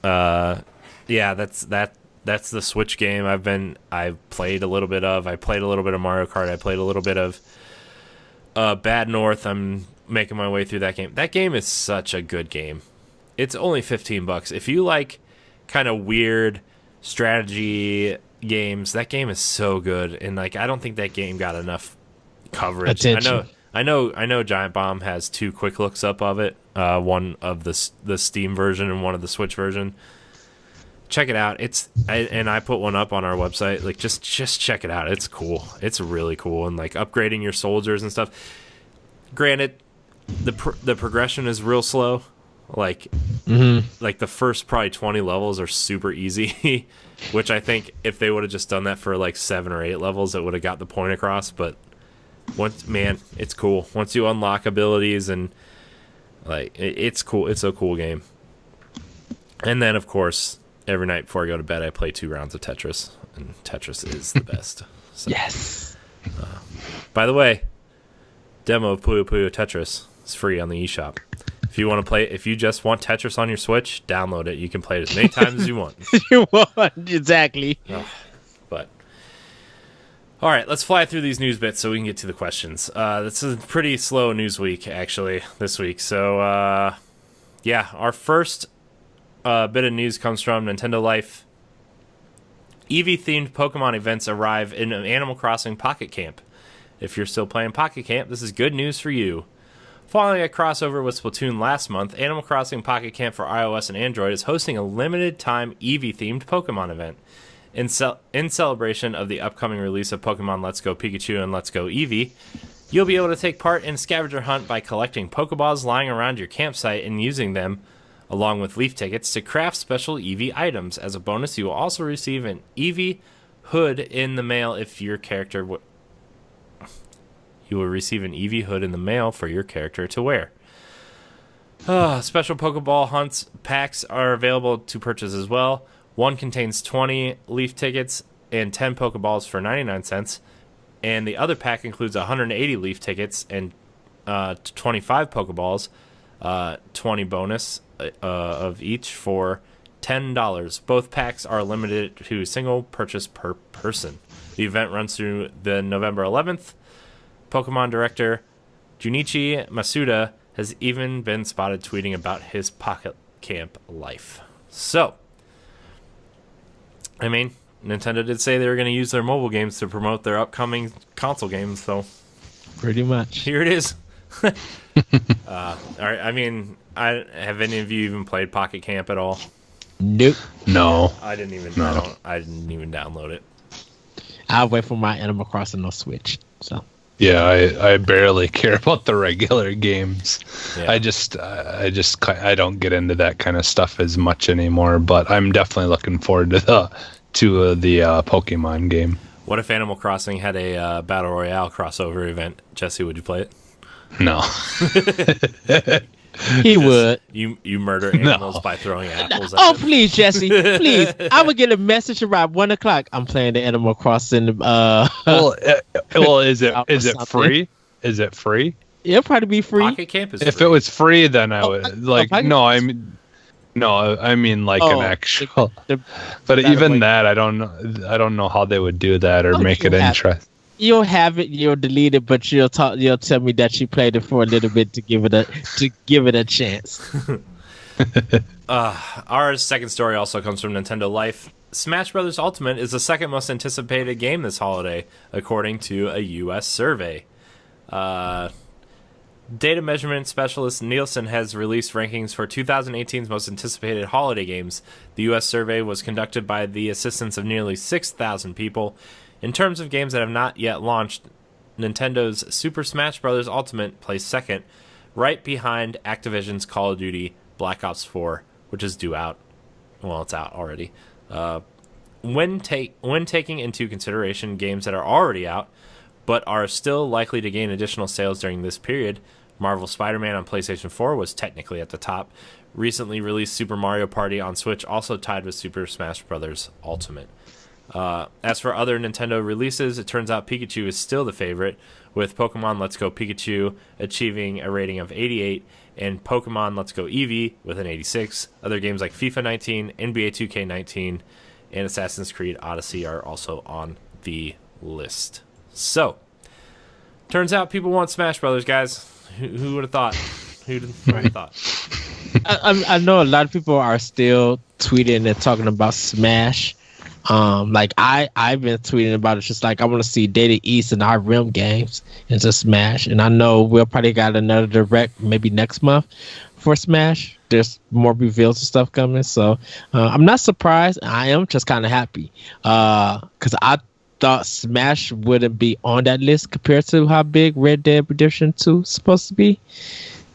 yeah, that's the Switch game I played a little bit of. I played a little bit of Mario Kart. I played a little bit of Bad North. I'm making my way through that game. That game is such a good game. It's only $15. If you like kind of weird strategy games, that game is so good. And like, I don't think that game got enough coverage. Attention. I know Giant Bomb has 2 quick looks up of it. One of the Steam version and one of the Switch version. Check it out. I put one up on our website. Like, just check it out. It's cool. It's really cool. And like upgrading your soldiers and stuff. Granted, the progression is real slow. Like, like the first probably 20 levels are super easy, which I think if they would have just done that for like 7 or 8 levels, it would have got the point across. But it's cool. Once you unlock abilities and like, it's cool. It's a cool game. And then of course, every night before I go to bed, I play 2 rounds of Tetris, and Tetris is the best. So, Yes. by the way, demo of Puyo Puyo Tetris is free on the eShop. If you want to play, if you just want Tetris on your Switch, download it. You can play it as many times as you want. You want, exactly. But all right, let's fly through these news bits so we can get to the questions. This is a pretty slow news week actually this week. So yeah, our first bit of news comes from Nintendo Life. Eevee-themed Pokemon events arrive in Animal Crossing Pocket Camp. If you're still playing Pocket Camp, this is good news for you. Following a crossover with Splatoon last month, Animal Crossing Pocket Camp for iOS and Android is hosting a limited-time Eevee-themed Pokemon event. In celebration of the upcoming release of Pokemon Let's Go Pikachu and Let's Go Eevee, you'll be able to take part in a scavenger hunt by collecting Pokeballs lying around your campsite and using them, along with leaf tickets, to craft special Eevee items. As a bonus, you will also receive an Eevee hood in the mail if your character... You will receive an Eevee hood in the mail for your character to wear. Special Pokeball hunts packs are available to purchase as well. One contains 20 leaf tickets and 10 Pokeballs for 99 cents. And the other pack includes 180 leaf tickets and 25 Pokeballs, 20 bonus of each for $10. Both packs are limited to a single purchase per person. The event runs through the November 11th. Pokemon director Junichi Masuda has even been spotted tweeting about his Pocket Camp life. So, I mean, Nintendo did say they were going to use their mobile games to promote their upcoming console games, so Pretty much. here it is. All right, I mean, have any of you even played Pocket Camp at all? Nope. No. I didn't even download it. I'll wait for my Animal Crossing on Switch. So. Yeah, I barely care about the regular games. Yeah. I don't get into that kind of stuff as much anymore. But I'm definitely looking forward to the Pokemon game. What if Animal Crossing had a Battle Royale crossover event? Jesse, would you play it? No. He would. You murder animals by throwing apples at Oh, them? please, Jesse. Please. I would get a message around 1 o'clock. I'm playing the Animal Crossing. Well, is it something. free? Is it free? It'll probably be free. Pocket Camp is If free. it was free, then I would Pocket no. Camp I mean like an actual. The But Battle even Royale. that, I don't know how they would do that or make it you have- interesting. You'll have it. You'll delete it, but you'll tell me that you played it for a little bit to give it a chance. Our second story also comes from Nintendo Life. Smash Bros. Ultimate is the second most anticipated game this holiday, according to a U.S. survey. Data measurement specialist Nielsen has released rankings for 2018's most anticipated holiday games. The U.S. survey was conducted by the assistance of nearly 6,000 people. In terms of games that have not yet launched, Nintendo's Super Smash Bros. Ultimate placed second, right behind Activision's Call of Duty Black Ops 4, which is due out. Well, it's out already. When taking into consideration games that are already out, but are still likely to gain additional sales during this period, Marvel Spider-Man on PlayStation 4 was technically at the top. Recently released Super Mario Party on Switch also tied with Super Smash Bros. Ultimate. As for other Nintendo releases, it turns out Pikachu is still the favorite, with Pokemon Let's Go Pikachu achieving a rating of 88 and Pokemon Let's Go Eevee with an 86. Other games like FIFA 19, NBA 2K19, and Assassin's Creed Odyssey are also on the list. So, turns out people want Smash Brothers, guys. Who would have thought? Who would have thought? I know a lot of people are still tweeting and talking about Smash. Like I've been tweeting about it, just like I want to see Data East and our Rim games into Smash, and I know we'll probably got another direct maybe next month for Smash. There's more reveals and stuff coming, so I'm not surprised. I am just kind of happy because I thought Smash wouldn't be on that list compared to how big Red Dead Redemption 2 is supposed to be.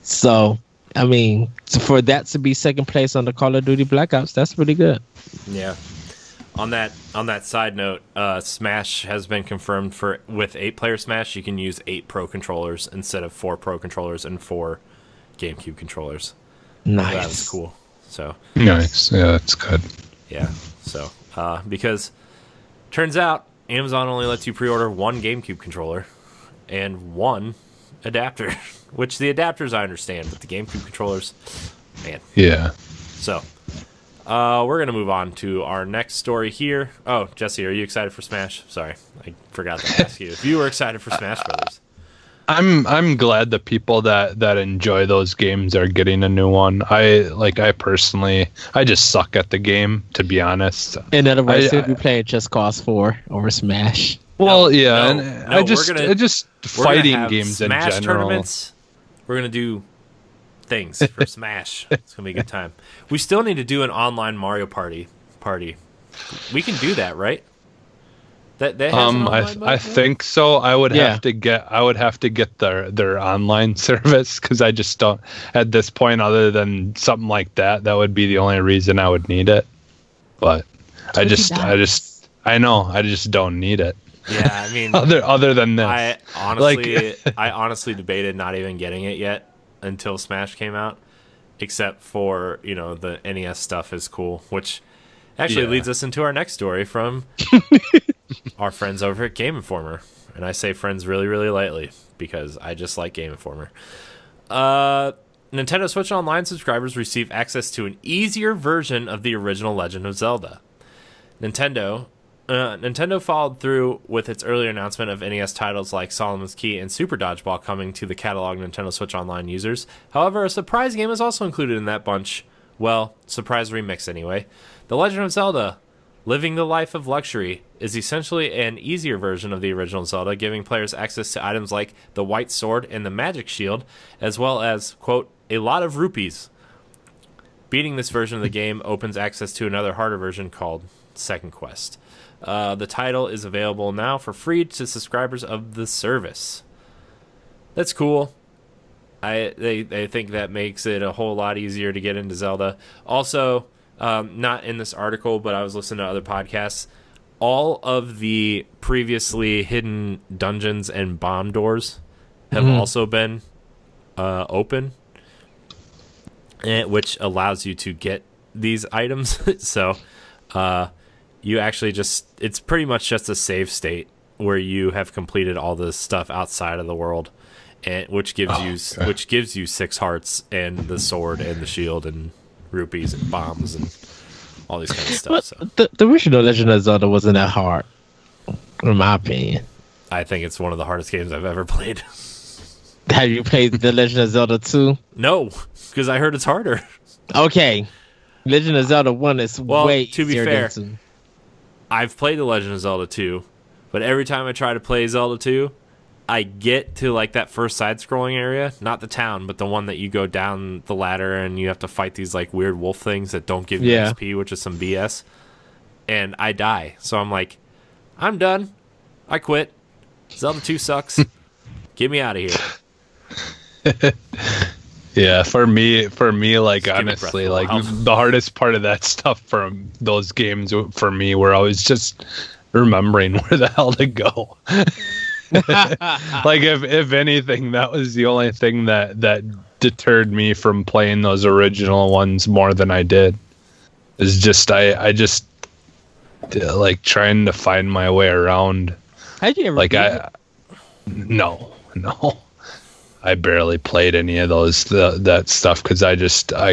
So I mean, for that to be second place on the Call of Duty Black Ops, that's really good. Yeah. On that side note, Smash has been confirmed with 8-player Smash. You can use 8 Pro controllers instead of 4 Pro controllers and 4 GameCube controllers. Nice. So that was cool. So nice. Yeah, that's good. Yeah. So because turns out Amazon only lets you pre-order 1 GameCube controller and 1 adapter, which the adapters I understand, but the GameCube controllers, man. Yeah. So. We're going to move on to our next story here. Oh, Jesse, are you excited for Smash? Sorry, I forgot to ask you if you were excited for Smash Brothers. I'm glad the people that enjoy those games are getting a new one. I personally, I just suck at the game, to be honest. In other words, you'll be playing Just Cause 4 over Smash. Well, I just fighting games in Smash general. Tournaments. We're going to do things for Smash. It's gonna be a good time. We still need to do an online Mario Party. We can do that, right? That has an online mode, I think so. I would have to get their online service, because I just don't at this point, other than something like that would be the only reason I would need it. But I just don't need it. Yeah, I mean, other than this, I honestly debated not even getting it yet until Smash came out, except for, the NES stuff is cool, which actually leads us into our next story from our friends over at Game Informer. And I say friends really, really lightly because I just like Game Informer. Nintendo Switch Online subscribers receive access to an easier version of the original Legend of Zelda. Nintendo followed through with its earlier announcement of NES titles like Solomon's Key and Super Dodgeball coming to the catalog Nintendo Switch Online users. However, a surprise game is also included in that bunch. Well, surprise remix anyway. The Legend of Zelda, Living the Life of Luxury, is essentially an easier version of the original Zelda, giving players access to items like the White Sword and the Magic Shield, as well as, quote, a lot of rupees. Beating this version of the game opens access to another harder version called Second Quest. The title is available now for free to subscribers of the service. That's cool. They think that makes it a whole lot easier to get into Zelda. Also, not in this article, but I was listening to other podcasts. All of the previously hidden dungeons and bomb doors have also been open, which allows you to get these items. So, you actually it's pretty much just a save state where you have completed all the stuff outside of the world, and which gives you 6 hearts and the sword and the shield and rupees and bombs and all these kind of stuff. So the original Legend of Zelda wasn't that hard, in my opinion. I think it's one of the hardest games I've ever played. Have you played The Legend of Zelda 2? No, because I heard it's harder. Okay. Legend of Zelda 1 is way to be easier fair, than 2. I've played The Legend of Zelda 2, but every time I try to play Zelda 2, I get to like that first side-scrolling area, not the town, but the one that you go down the ladder and you have to fight these like weird wolf things that don't give you XP, which is some BS. And I die. So I'm like, I'm done. I quit. Zelda 2 sucks. Get me out of here. Yeah, for me, like Just give it honestly, breath like for a while. the hardest part of that stuff from those games for me were always just remembering where the hell to go. Like if anything, that was the only thing that deterred me from playing those original ones more than I did. Is just I just like trying to find my way around. How'd you ever Like beat it? no. I barely played any of that stuff because I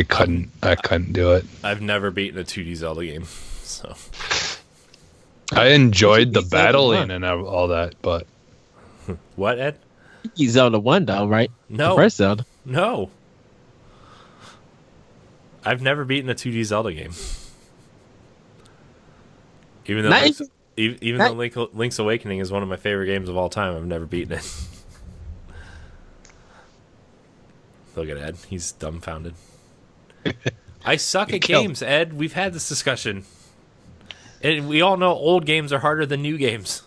couldn't do it. I've never beaten a 2D Zelda game, so I enjoyed the It's Zelda battling 1. and all that, but what, Ed? You Zelda 1 though, right? No. The first Zelda. No. I've never beaten a 2D Zelda game. Even though Not even though Link's Awakening is one of my favorite games of all time, I've never beaten it. Look at Ed. He's dumbfounded. I suck at games, Ed. We've had this discussion. And we all know old games are harder than new games.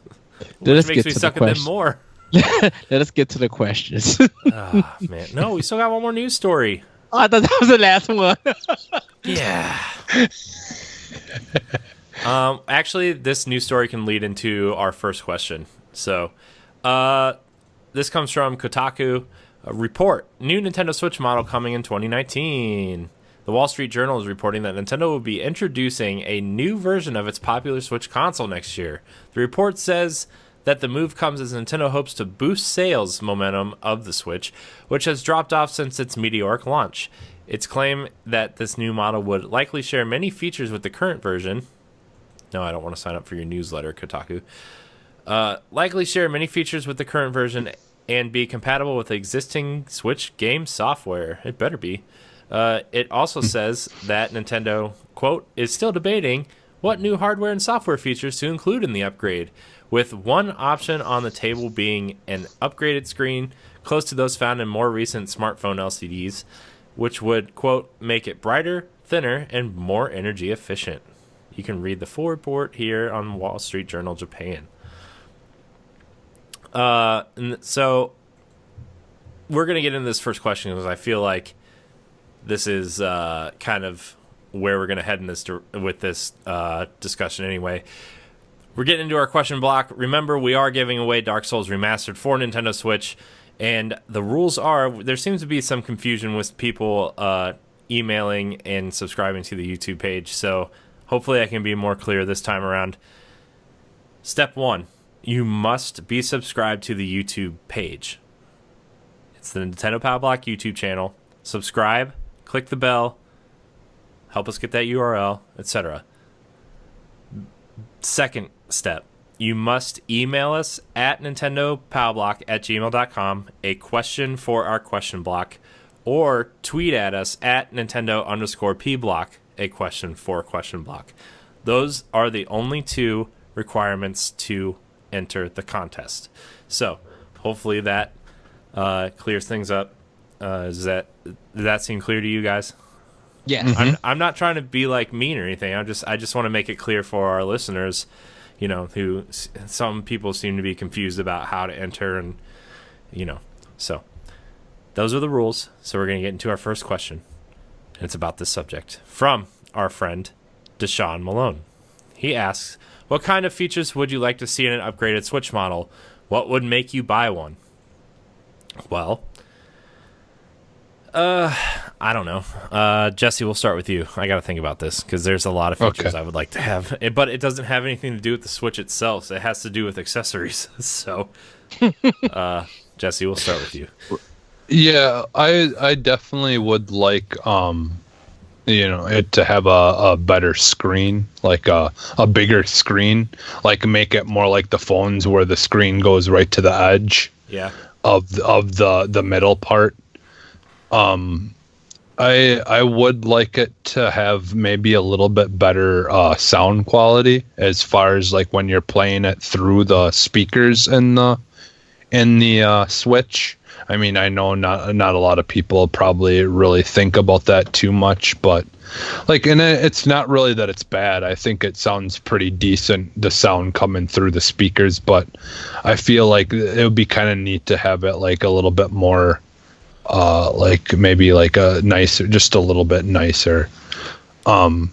Which makes me suck at them more. Let us get to the questions. Ah, man. No, we still got one more news story. Oh, I thought that was the last one. Yeah. Actually, this news story can lead into our first question. So, this comes from Kotaku. A report: new Nintendo Switch model coming in 2019. The Wall Street Journal is reporting that Nintendo will be introducing a new version of its popular Switch console next year. The report says that the move comes as Nintendo hopes to boost sales momentum of the Switch, which has dropped off since its meteoric launch. Its claim that this new model would likely share many features with the current version. No, I don't want to sign up for your newsletter, Kotaku. Likely share many features with the current version and be compatible with existing Switch game software. It better be. It also says that Nintendo, quote, is still debating what new hardware and software features to include in the upgrade, with one option on the table being an upgraded screen close to those found in more recent smartphone LCDs, which would, quote, make it brighter, thinner, and more energy efficient. You can read the full report here on Wall Street Journal Japan. And so we're going to get into this first question because I feel like this is kind of where we're going to head in this with this discussion anyway. We're getting into our question block. Remember, we are giving away Dark Souls Remastered for Nintendo Switch, and the rules are, there seems to be some confusion with people emailing and subscribing to the YouTube page, so hopefully I can be more clear this time around. Step 1. You must be subscribed to the YouTube page. It's the Nintendo Power Block YouTube channel. Subscribe, click the bell, help us get that URL, etc. Second step, you must email us at nintendopowblock@gmail.com a question for our question block, or tweet at us at Nintendo_pblock a question for question block. Those are the only two requirements to enter the contest. So hopefully that clears things up. Did that seem clear to you guys? Yeah. Mm-hmm. I'm not trying to be like mean or anything. I just want to make it clear for our listeners, you know, who some people seem to be confused about how to enter, and you know, so those are the rules. So we're going to get into our first question. It's about this subject from our friend Deshaun Malone. He asks, what kind of features would you like to see in an upgraded Switch model? What would make you buy one? Well, I don't know. Jesse, we'll start with you. I got to think about this because there's a lot of features I would like to have, but it doesn't have anything to do with the Switch itself. So it has to do with accessories. So, Jesse, we'll start with you. Yeah, I definitely would like it to have a better screen, like a bigger screen, like make it more like the phones where the screen goes right to the edge. Yeah. Of the middle part. I would like it to have maybe a little bit better sound quality as far as like when you're playing it through the speakers in the Switch. I mean, I know not a lot of people probably really think about that too much, but like, and it's not really that it's bad. I think it sounds pretty decent, the sound coming through the speakers, but I feel like it would be kind of neat to have it like a little bit more like maybe like a nicer, just a little bit nicer. And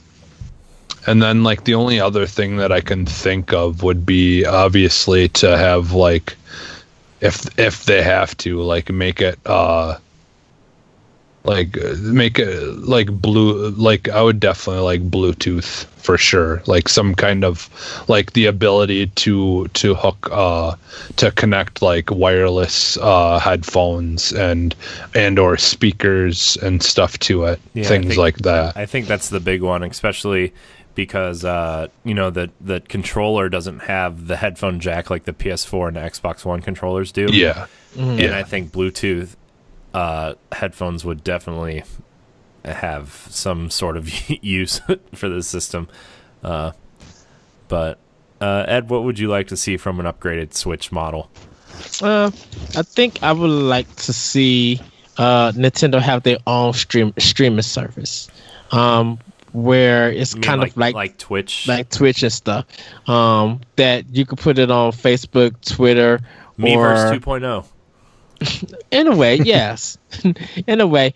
then like the only other thing that I can think of would be obviously to have like, if they have to like make it like blue, like I would definitely like Bluetooth for sure, like some kind of like the ability to hook to connect like wireless headphones and or speakers and stuff to it, things like that. I think that's the big one, especially because you know, the controller doesn't have the headphone jack like the PS4 and the Xbox One controllers do. Yeah. And I think Bluetooth headphones would definitely have some sort of use for this system. But Ed, what would you like to see from an upgraded Switch model? I think I would like to see Nintendo have their own streaming service, where it's kind of like Twitch, and stuff. That you could put it on Facebook, Twitter, Miiverse 2.0. In a way, yes. In a way,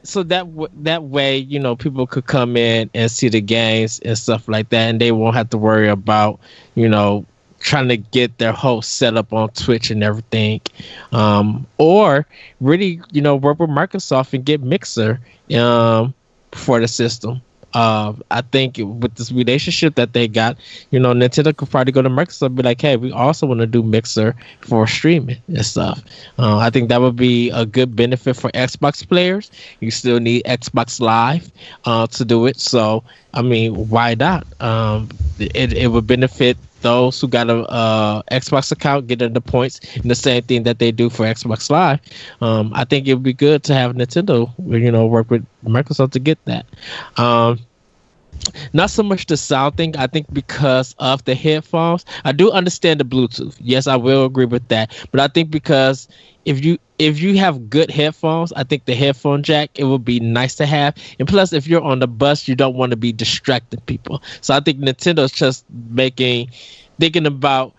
so that way, you know, people could come in and see the games and stuff like that, and they won't have to worry about, you know, trying to get their host set up on Twitch and everything, or really, you know, work with Microsoft and get Mixer for the system. I think with this relationship that they got, you know, Nintendo could probably go to Microsoft and be like, hey, we also want to do Mixer for streaming and stuff. I think that would be a good benefit for Xbox players. You still need Xbox Live to do it. So, I mean, why not? It would benefit those who got a Xbox account, getting the points, and the same thing that they do for Xbox Live. I think it would be good to have Nintendo, you know, work with Microsoft to get that. Not so much the sound thing. I think because of the headphones, I do understand the Bluetooth. Yes, I will agree with that. But I think because if you have good headphones, I think the headphone jack, it would be nice to have. And plus, if you're on the bus, you don't want to be distracting people. So I think Nintendo's just thinking about,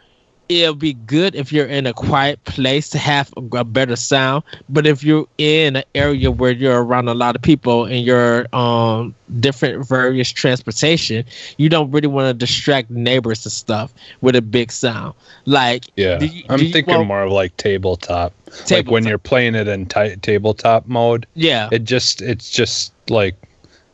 it'll be good if you're in a quiet place to have a better sound. But if you're in an area where you're around a lot of people and you're on different various transportation, you don't really want to distract neighbors and stuff with a big sound. Like, I'm thinking more of like tabletop. Like when you're playing it in tabletop mode. Yeah, it's just like,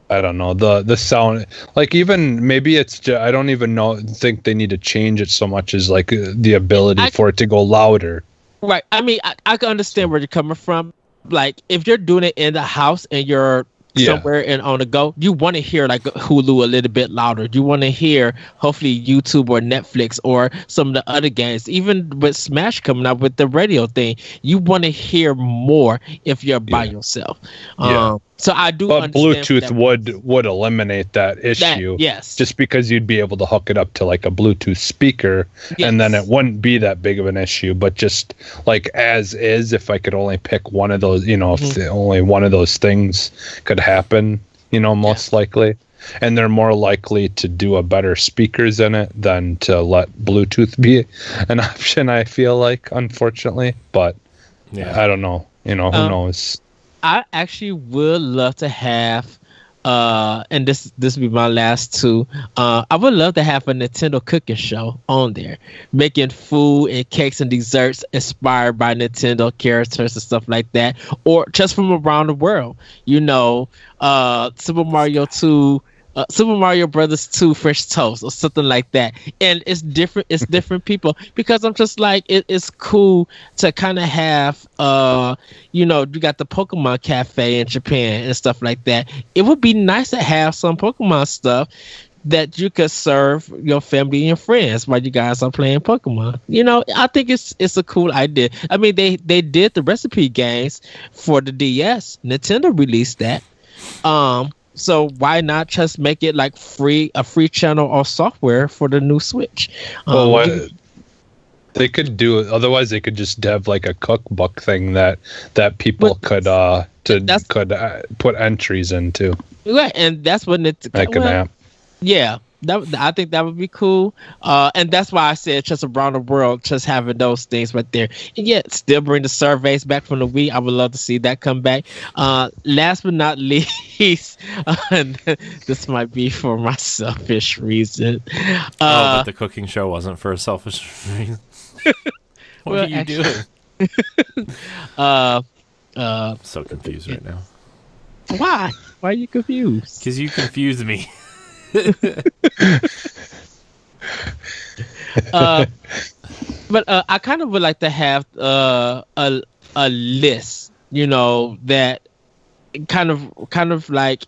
I don't know, the sound, like even maybe it's just, I don't even think they need to change it so much as like the ability for it to go louder. Right. I mean, I can understand where you're coming from. Like if you're doing it in the house and you're somewhere and on the go, you want to hear like Hulu a little bit louder. You want to hear hopefully YouTube or Netflix or some of the other games. Even with Smash coming out with the radio thing, you want to hear more if you're by yourself. So I do. But Bluetooth would eliminate that issue. Yes. Just because you'd be able to hook it up to like a Bluetooth speaker, and then it wouldn't be that big of an issue. But just like as is, if I could only pick one of those, you know, if only one of those things could happen, you know, most likely. And they're more likely to do a better speakers in it than to let Bluetooth be an option, I feel like, unfortunately. But I don't know. You know, who knows? I actually would love to have, and this would be my last two. I would love to have a Nintendo cooking show on there, making food and cakes and desserts inspired by Nintendo characters and stuff like that, or just from around the world. You know, Super Mario Brothers 2 Fresh Toast or something like that. And it's different. It's different people, because I'm just like, it's cool to kind of have, you know, you got the Pokemon Cafe in Japan and stuff like that. It would be nice to have some Pokemon stuff that you could serve your family and friends while you guys are playing Pokemon. You know, I think it's a cool idea. I mean, they did the recipe games for the DS. Nintendo released that. So why not just make it like a free channel or software for the new Switch? Well, they could do it. Otherwise, they could just have like a cookbook thing that people could put entries into. Right, and that's what like an app. Yeah, I think that would be cool. And that's why I said just around the world, just having those things right there. And yet, still bring the surveys back from the Wii. I would love to see that come back. Last but not least, this might be for my selfish reason. But the cooking show wasn't for a selfish reason. What are you doing? I'm so confused right now. Why? Why are you confused? Because you confuse me. But I kind of would like to have a list, that kind of like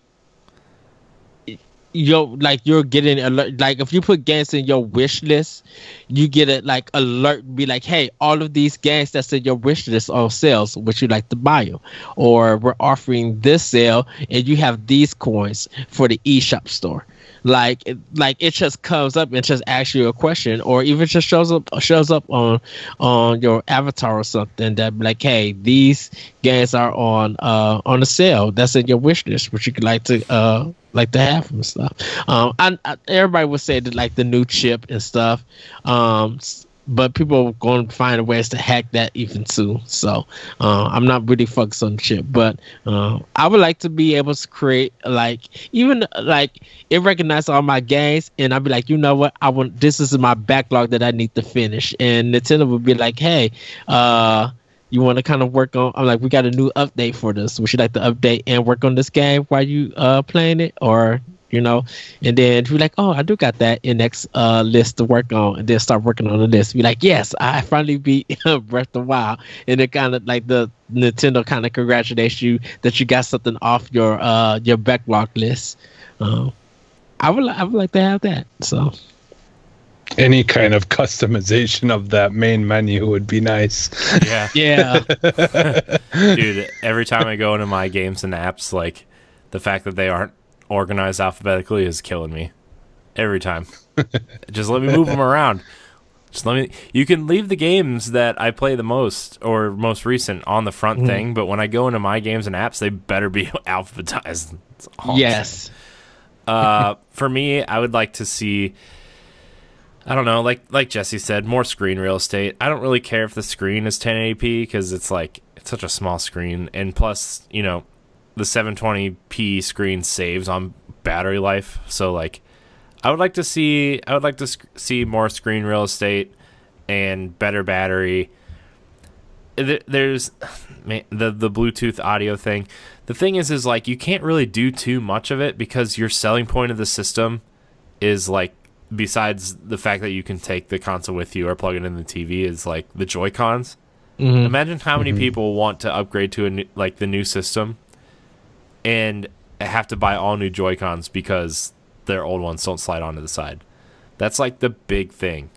you're getting alert. Like if you put games in your wish list, you get it like alert, be like, hey, all of these games that's in your wish list are sales. Would you like to buy them? Or we're offering this sale, and you have these coins for the eShop store. Like it just comes up and just asks you a question, or even just shows up on your avatar or something that be like, hey, these games are on a sale that's in your wish list, which you could like to have and stuff. Everybody would say that like the new chip and stuff, but people are going to find ways to hack that even too. So I'm not really focused on the chip, but I would like to be able to create it recognizes all my games, and I'd be like, you know what, this is my backlog that I need to finish, and Nintendo would be like, hey, you want to kind of work on, I'm like, we got a new update for this. Would you like to update and work on this game while you playing it? Or, and then be like, oh, I do got that in next list to work on, and then start working on the list. Be like, yes, I finally beat Breath of the Wild. And it kind of like the Nintendo kind of congratulates you that you got something off your backlog list. I would like to have that. So any kind of customization of that main menu would be nice. Yeah. Dude, every time I go into my games and apps, like the fact that they aren't organized alphabetically is killing me. Every time. Just let me move them around. You can leave the games that I play the most or most recent on the front thing, but when I go into my games and apps, they better be alphabetized. Yes. For me, I would like to see, I don't know, like Jesse said, more screen real estate. I don't really care if the screen is 1080p because it's such a small screen, and plus, the 720p screen saves on battery life. So I would like to see more screen real estate and better battery. There's the Bluetooth audio thing. The thing is you can't really do too much of it because your selling point of the system is besides the fact that you can take the console with you or plug it in the TV, is the Joy-Cons. Mm-hmm. Imagine how many people want to upgrade to the new system and have to buy all new Joy-Cons because their old ones don't slide onto the side. That's the big thing.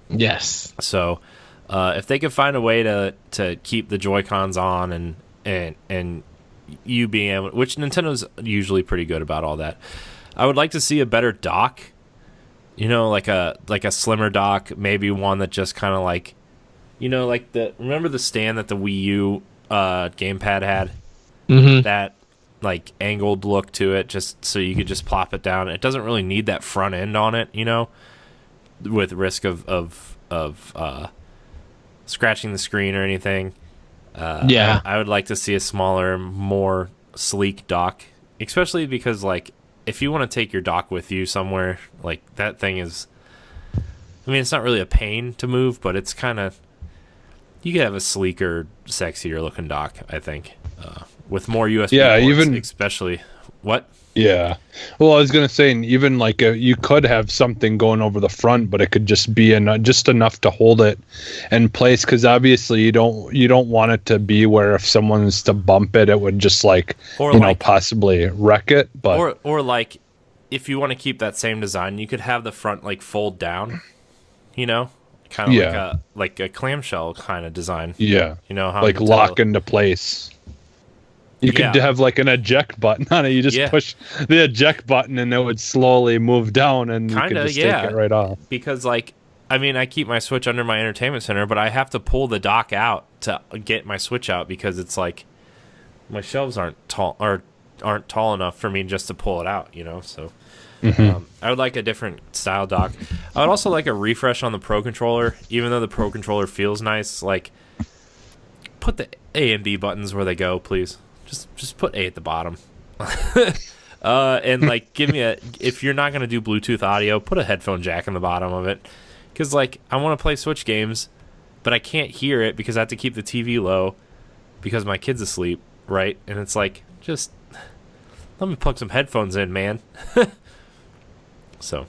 Yes. So if they could find a way to keep the Joy-Cons on and you being able, which Nintendo's usually pretty good about all that. I would like to see a better dock, like a slimmer dock, maybe one that just kind of remember the stand that the Wii U gamepad had? Mm-hmm. That angled look to it, just so you could just plop it down. It doesn't really need that front end on it, with risk of scratching the screen or anything. I would like to see a smaller, more sleek dock, especially because if you want to take your dock with you somewhere, that thing is, it's not really a pain to move, but it's kind of, you could have a sleeker, sexier looking dock, I think, with more USB ports, especially. What? Yeah. Well, I was going to say, even you could have something going over the front, but it could just be just enough to hold it in place, because obviously you don't want it to be where if someone's to bump it, it would just possibly wreck it. But or if you want to keep that same design, you could have the front fold down, kind of like a clamshell kind of design. Yeah. How lock into place. You could have an eject button on it. You just push the eject button and it would slowly move down, and you could just take it right off. Because I keep my Switch under my entertainment center, but I have to pull the dock out to get my Switch out because it's my shelves aren't tall enough for me just to pull it out, So I would like a different style dock. I would also like a refresh on the Pro Controller, even though the Pro Controller feels nice. Like, put the A and B buttons where they go, please. Just put A at the bottom. And like, give me if you're not gonna do Bluetooth audio, put a headphone jack in the bottom of it. Because like, I want to play Switch games, but I can't hear it because I have to keep the TV low because my kid's asleep, right? And it's like, just let me plug some headphones in, man. So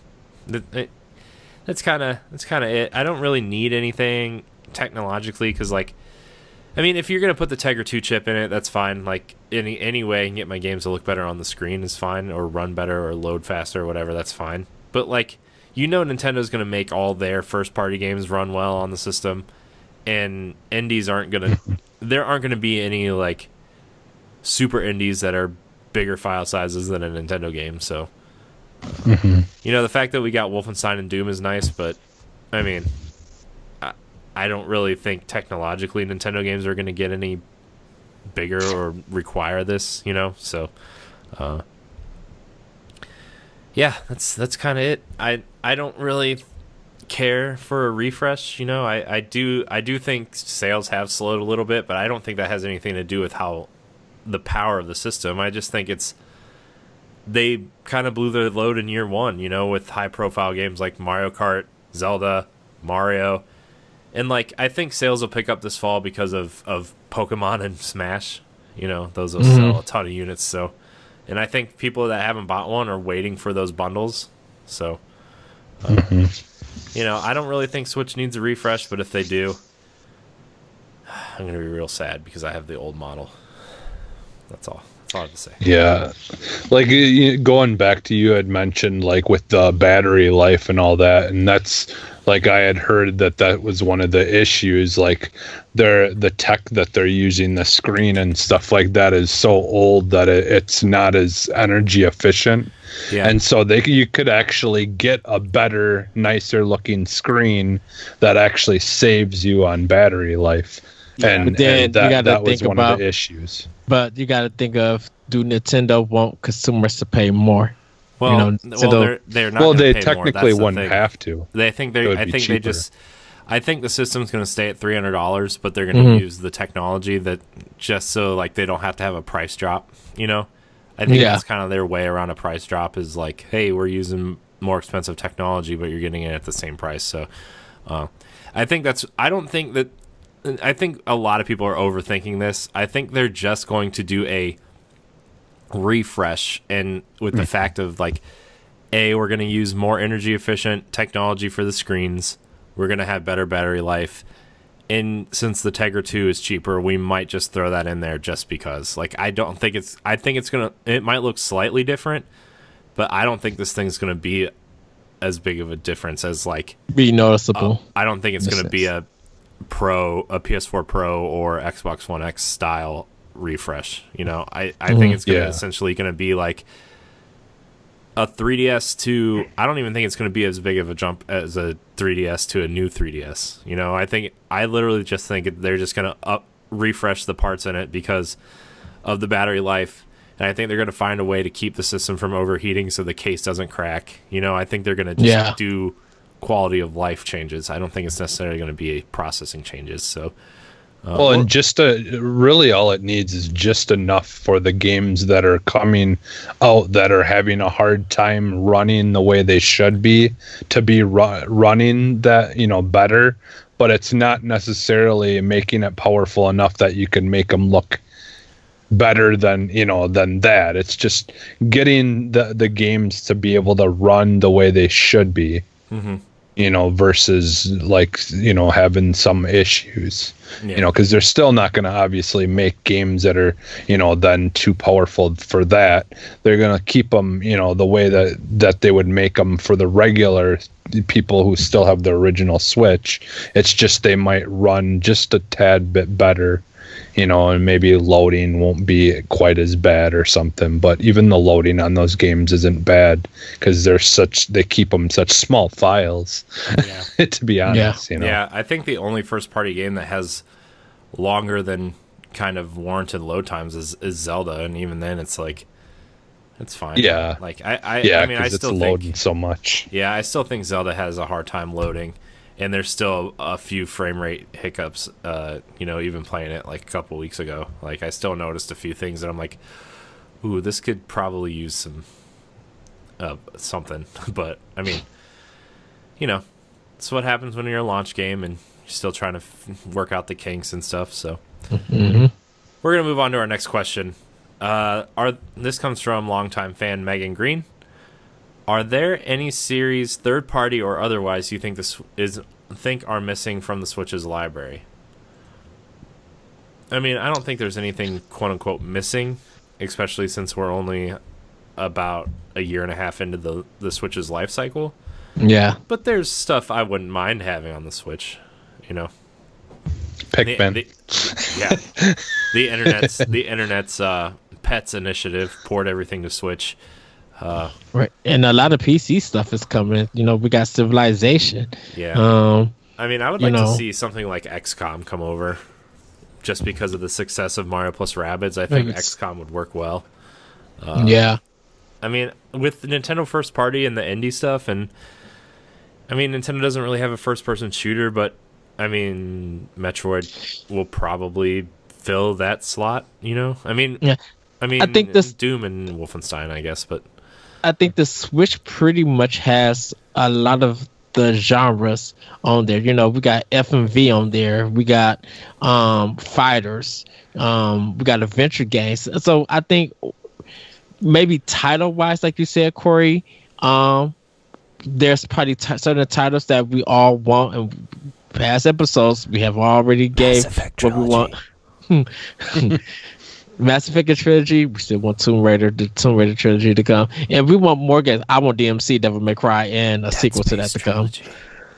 that's kind of it. I don't really need anything technologically because, like, I mean, if you're gonna put the Tegra 2 chip in it, that's fine. Like, any way I can get my games to look better on the screen is fine, or run better, or load faster, or whatever. That's fine. But like, Nintendo's gonna make all their first-party games run well on the system, and indies aren't gonna. There aren't gonna be any like super indies that are bigger file sizes than a Nintendo game. So. The fact that we got Wolfenstein and Doom is nice, but I mean, I don't really think technologically Nintendo games are going to get any bigger or require this, So, yeah, that's kind of it. I don't really care for a refresh. I do think sales have slowed a little bit, but I don't think that has anything to do with how the power of the system. I just think they kind of blew their load in year one, with high-profile games like Mario Kart, Zelda, Mario. And, like, I think sales will pick up this fall because of Pokemon and Smash. Those will sell a ton of units. So, and I think people that haven't bought one are waiting for those bundles. So, I don't really think Switch needs a refresh, but if they do, I'm going to be real sad because I have the old model. That's all. Hard to say. Yeah, like going back to, you had mentioned like with the battery life and all that, and that's like, I had heard that was one of the issues. Like, the tech that they're using, the screen and stuff like that, is so old that it's not as energy efficient. Yeah. And so you could actually get a better, nicer looking screen that actually saves you on battery life. Yeah. And that was one of the issues. But you got to think of, do Nintendo want consumers to pay more? Well, they're not. Well, they technically wouldn't have to. I think the system's going to stay at $300, but they're going to use the technology that just so like they don't have to have a price drop. I think that's kind of their way around a price drop is like, hey, we're using more expensive technology, but you're getting it at the same price. So, I think I think a lot of people are overthinking this. I think they're just going to do a refresh, and with the fact of like, we're going to use more energy efficient technology for the screens. We're going to have better battery life. And since the Tegra 2 is cheaper, we might just throw that in there just because. Like, I think it might look slightly different, but I don't think this thing's going to be as big of a difference as like be noticeable. I don't think it's going to be a PS4 Pro or Xbox One X style refresh. I think it's essentially going to be like a 3DS to, I don't even think it's going to be as big of a jump as a 3DS to a new 3DS. I literally just think they're just going to refresh the parts in it because of the battery life. And I think they're going to find a way to keep the system from overheating so the case doesn't crack. I think they're going to just do quality of life changes. I don't think it's necessarily going to be processing changes. So, and just really all it needs is just enough for the games that are coming out that are having a hard time running the way they should be to be running that, better. But it's not necessarily making it powerful enough that you can make them look better than that. It's just getting the games to be able to run the way they should be. Mm-hmm. Versus like, having some issues, because they're still not going to obviously make games that are, then too powerful for that. They're going to keep them, the way that they would make them for the regular people who still have the original Switch. It's just they might run just a tad bit better, and maybe loading won't be quite as bad or something. But even the loading on those games isn't bad because they keep them such small files. Yeah. To be honest, Yeah, I think the only first-party game that has longer than kind of warranted load times is Zelda, and even then it's like It's fine. Yeah. Like I mean, I it's still loading think, so much. yeah, I still think Zelda has a hard time loading, and there's still a few frame rate hiccups. Even playing it like a couple weeks ago, like I still noticed a few things that I'm like, ooh, this could probably use some something. But I mean, it's what happens when you're a launch game and you're still trying to work out the kinks and stuff. So we're gonna move on to our next question. This comes from longtime fan Megan Green. Are there any series, third party or otherwise, you think are missing from the Switch's library? I mean, I don't think there's anything quote unquote missing, especially since we're only about a year and a half into the Switch's life cycle. Yeah. But there's stuff I wouldn't mind having on the Switch, Pikmin. The internet's Pets initiative poured everything to Switch. Right, and a lot of PC stuff is coming. We got Civilization. Yeah. I mean, I would like to see something like XCOM come over, just because of the success of Mario plus Rabbids. I think XCOM would work well. Yeah. I mean, with the Nintendo first party and the indie stuff, and I mean, Nintendo doesn't really have a first-person shooter, but I mean, Metroid will probably fill that slot. I mean, yeah. I think Doom and Wolfenstein, I guess, but I think the Switch pretty much has a lot of the genres on there. We got F&V on there. We got fighters. We got adventure games. So I think maybe title-wise, like you said, Corey, there's probably certain titles that we all want. And past episodes, we have already gave what we want. Mass Effect trilogy. We still want the Tomb Raider trilogy to come, and we want more games. I want DMC, Devil May Cry, and a sequel to that to come.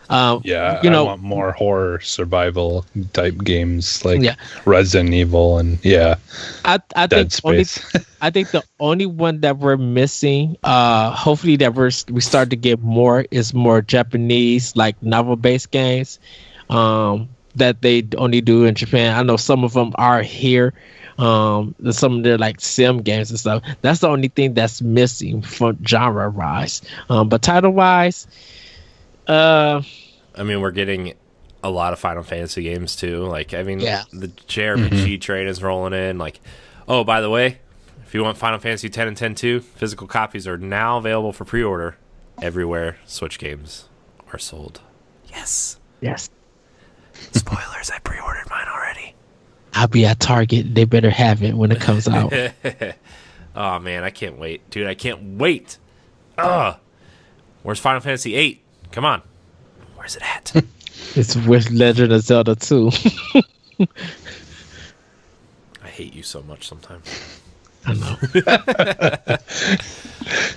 I want more horror survival type games like Resident Evil and I Dead Space. I think the only one that we're missing, hopefully that we start to get more, is more Japanese like novel based games that they only do in Japan. I know some of them are here. Some of their like sim games and stuff. That's the only thing that's missing from genre wise. But title wise, I mean, we're getting a lot of Final Fantasy games too. Like, I mean, the JRPG train is rolling in. Like, oh, by the way, if you want Final Fantasy 10 and 10-2, physical copies are now available for pre-order everywhere Switch games are sold. Yes. Spoilers, I pre-ordered mine already. I'll be at Target. They better have it when it comes out. Oh, man, I can't wait. Dude, I can't wait. Where's Final Fantasy 8? Come on. Where's it at? It's with Legend of Zelda 2. I hate you so much sometimes. I know.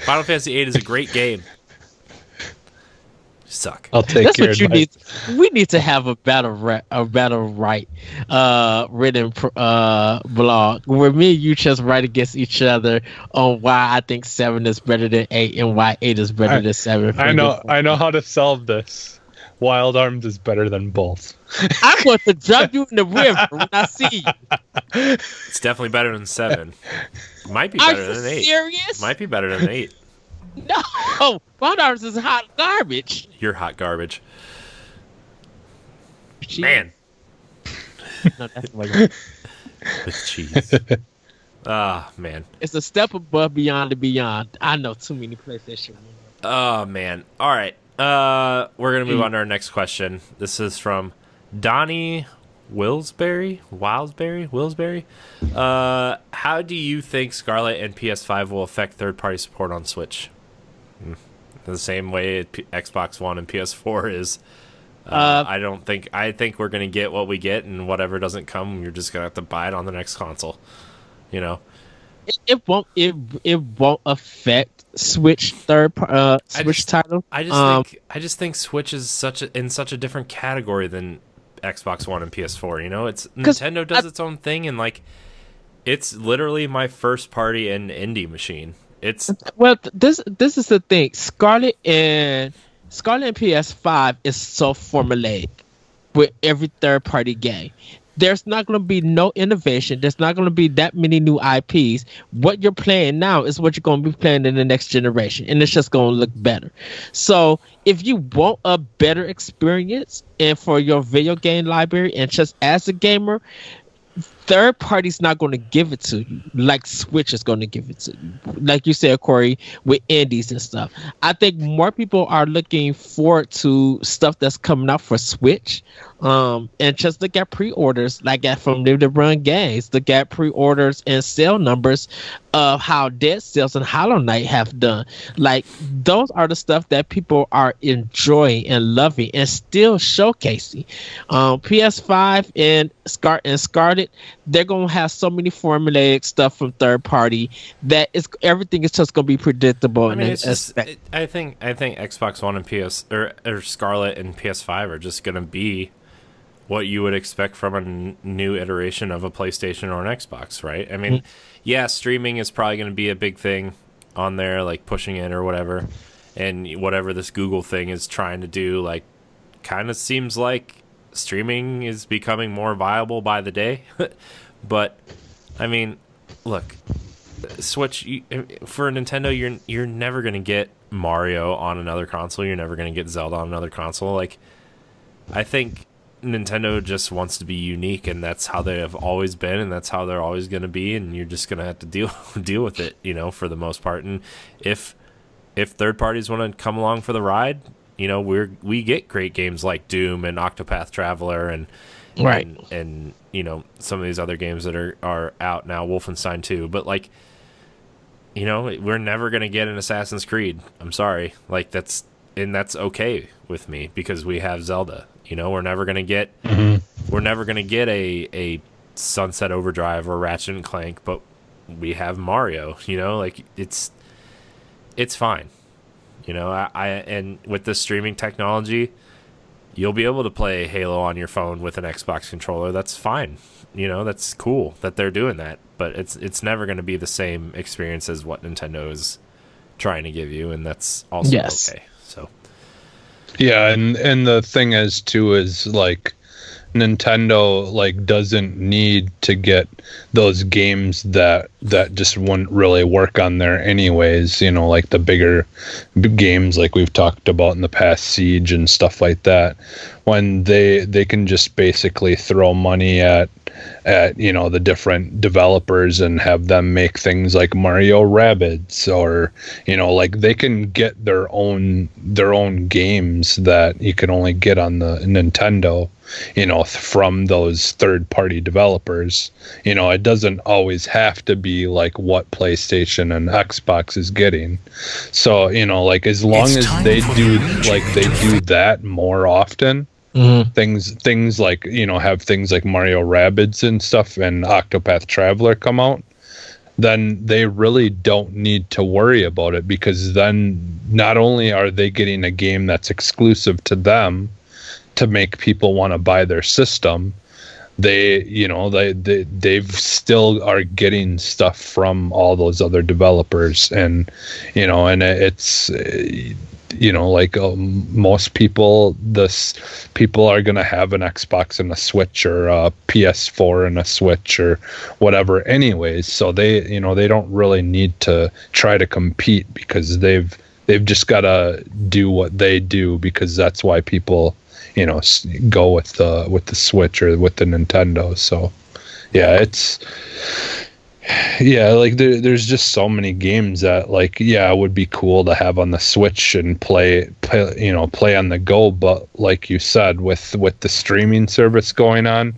Final Fantasy 8 is a great game. Suck. I'll take That's your what advice. you need. We need to have a battle right written blog where me and you just write against each other on why I think 7 is better than 8 and why 8 is better than 7. I know how to solve this. Wild Arms is better than both. I'm going to jump you in the river when I see you. It's definitely better than 7. Might be better than 8. Are you serious? Might be better than 8. No, Wild Arms is hot garbage. You're hot garbage. Man. No, that's like With cheese. Man. It's a step above Beyond the Beyond. I know too many PlayStation. Oh, man. All right. We're going to move on to our next question. This is from Donnie Willsbury. How do you think Scarlet and PS5 will affect third-party support on Switch? The same way Xbox One and PS4 is. I think we're going to get what we get, and whatever doesn't come, you're just going to have to buy it on the next console. It won't affect Switch Switch title. I just think Switch is in such a different category than Xbox One and PS4. It's Nintendo does its own thing, and like it's literally my first party and indie machine. This is the thing. Scarlet and PS5 is so formulaic with every third party game. there's not going to be no innovation. There's not going to be that many new IPs. What you're playing now is what you're going to be playing in the next generation, and it's just going to look better. So if you want a better experience and for your video game library, and just as a gamer, third party's not going to give it to you like Switch is going to give it to you. Like you said, Corey, with indies and stuff. I think more people are looking forward to stuff that's coming out for Switch. And just look at pre-orders, like from New to Run Games. Look at pre-orders and sale numbers of how Dead Cells and Hollow Knight have done. Like, those are the stuff that people are enjoying and loving and still showcasing. PS5 and Scarlet, they're gonna have so many formulaic stuff from third party that everything is just gonna be predictable. I mean, I think Xbox One and or Scarlet and PS5 are just gonna be what you would expect from a new iteration of a PlayStation or an Xbox, right? I mean, yeah, streaming is probably going to be a big thing on there, like pushing it or whatever. And whatever this Google thing is trying to do, like, kind of seems like streaming is becoming more viable by the day. But, I mean, look, Switch, for Nintendo, you're never going to get Mario on another console. You're never going to get Zelda on another console. Like, I think Nintendo just wants to be unique, and that's how they have always been, and that's how they're always going to be, and you're just going to have to deal with it, for the most part. And if third parties want to come along for the ride, we get great games like Doom and Octopath Traveler and right and some of these other games that are out now, Wolfenstein 2, but like, we're never going to get an Assassin's Creed. I'm sorry, like that's okay with me because we have Zelda. We're never gonna get a Sunset Overdrive or Ratchet and Clank, but we have Mario. Like it's fine. And with this streaming technology, you'll be able to play Halo on your phone with an Xbox controller. That's fine. That's cool that they're doing that, but it's never going to be the same experience as what Nintendo is trying to give you, and that's also okay. So. Yeah, and the thing is too is like Nintendo like doesn't need to get those games that just wouldn't really work on there anyways, like the bigger games like we've talked about in the past, Siege and stuff like that, when they can just basically throw money at the different developers and have them make things like Mario Rabbids, or like they can get their own games that you can only get on the Nintendo, from those third party developers. It doesn't always have to be like what PlayStation and Xbox is getting. So like as long as they do that more often. Mm-hmm. Things like have things like Mario Rabbids and stuff and Octopath Traveler come out, then they really don't need to worry about it, because then not only are they getting a game that's exclusive to them to make people want to buy their system, they still are getting stuff from all those other developers, and it's most people are going to have an Xbox and a Switch, or a PS4 and a Switch, or whatever anyways, so they don't really need to try to compete, because they've just got to do what they do, because that's why people go with the Switch or with the Nintendo. So like there's just so many games that would be cool to have on the Switch and play on the go, but like you said, with the streaming service going on,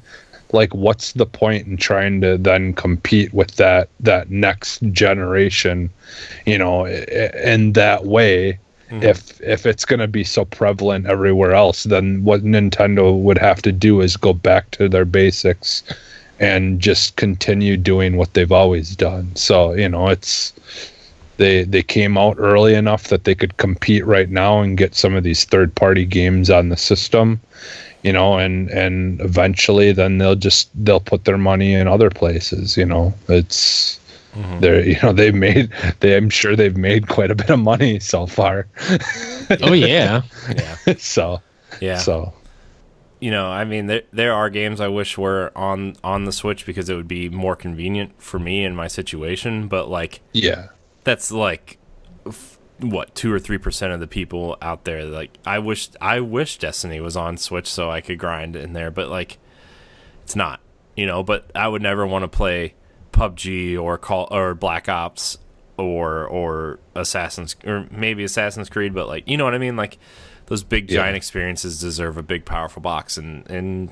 like what's the point in trying to then compete with that next generation in that way? Mm-hmm. If it's going to be so prevalent everywhere else, then what Nintendo would have to do is go back to their basics and just continue doing what they've always done. So, it's they came out early enough that they could compete right now and get some of these third-party games on the system, and eventually then they'll put their money in other places. It's mm-hmm. I'm sure they've made quite a bit of money so far. Oh yeah. So I mean, there are games I wish were on the Switch because it would be more convenient for me in my situation. But like, Yeah. that's like what 2 or 3% of the people out there. Like, I wish Destiny was on Switch so I could grind in there, but like, it's not. But I would never want to play PUBG or Black Ops or maybe Assassin's Creed, but like, you know what I mean? Like, those big giant experiences deserve a big powerful box, and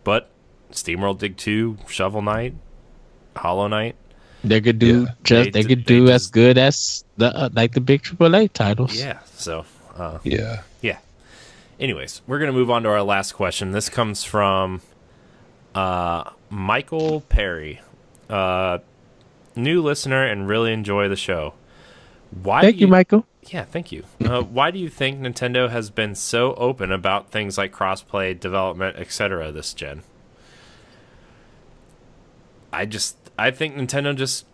but SteamWorld Dig 2, Shovel Knight, Hollow Knight, they could do as good as the the big AAA titles. Yeah. So yeah. Anyways, we're gonna move on to our last question. This comes from Michael Perry, new listener, and really enjoy the show. Thank you, Michael. Yeah, thank you. Why do you think Nintendo has been so open about things like crossplay, development, etc. this gen? I think Nintendo just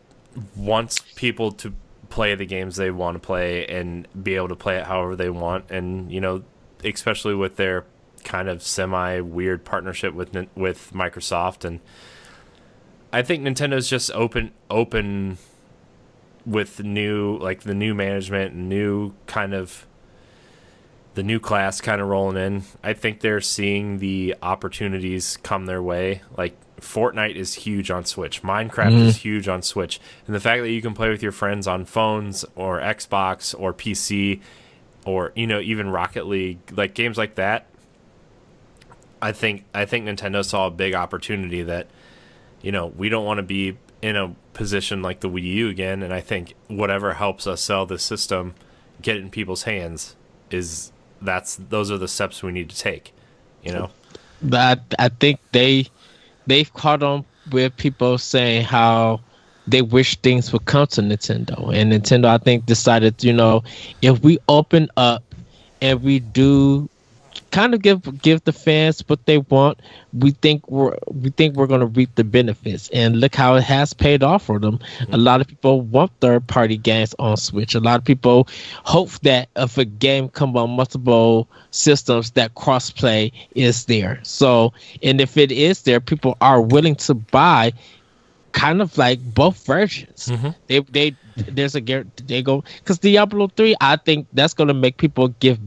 wants people to play the games they want to play and be able to play it however they want, and especially with their kind of semi-weird partnership with Microsoft, and I think Nintendo's just open with the new management and the new class kind of rolling in. I think they're seeing the opportunities come their way. Like, Fortnite is huge on Switch. Minecraft is huge on Switch. And the fact that you can play with your friends on phones or Xbox or PC or, even Rocket League, like games like that, I think Nintendo saw a big opportunity that, we don't want to be in a position like the Wii U again, and I think whatever helps us sell this system, get it in people's hands, those are the steps we need to take. But I think they've caught on with people saying how they wish things would come to Nintendo, and Nintendo, I think, decided, if we open up and we do kind of give the fans what they want, we think we're going to reap the benefits, and look how it has paid off for them. A lot of people want third-party games on Switch. A lot of people hope that if a game comes on multiple systems, that crossplay is there. So, and if it is there, people are willing to buy kind of like both versions. They go, because Diablo 3, I think that's going to make people get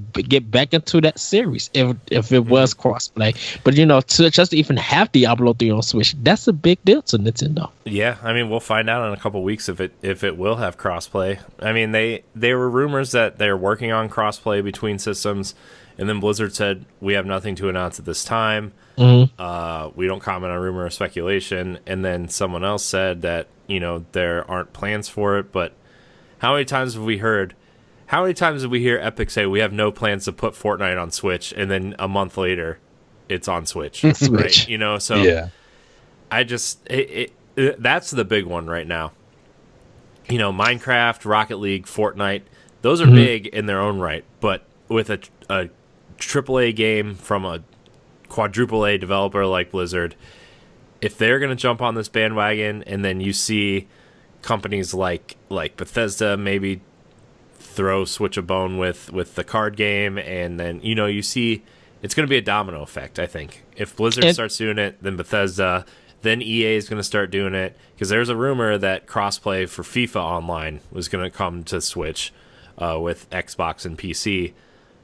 back into that series if it was crossplay. But to just even have Diablo 3 on Switch, that's a big deal to Nintendo. Yeah, I mean, we'll find out in a couple weeks if it will have crossplay. I mean, there were rumors that they're working on crossplay between systems, and then Blizzard said, we have nothing to announce at this time. We don't comment on rumor or speculation. And then someone else said that, there aren't plans for it. But how many times did we hear Epic say we have no plans to put Fortnite on Switch, and then a month later it's on Switch, right? So yeah. I just that's the big one right now. Minecraft, Rocket League, Fortnite, those are big in their own right, but with a AAA game from a quadruple A developer like Blizzard, if they're going to jump on this bandwagon, and then you see companies like Bethesda maybe throw Switch a bone with the card game, and then you see it's going to be a domino effect. I think if Blizzard starts doing it, then Bethesda, then EA is going to start doing it, because there's a rumor that crossplay for FIFA Online was going to come to Switch with Xbox and PC.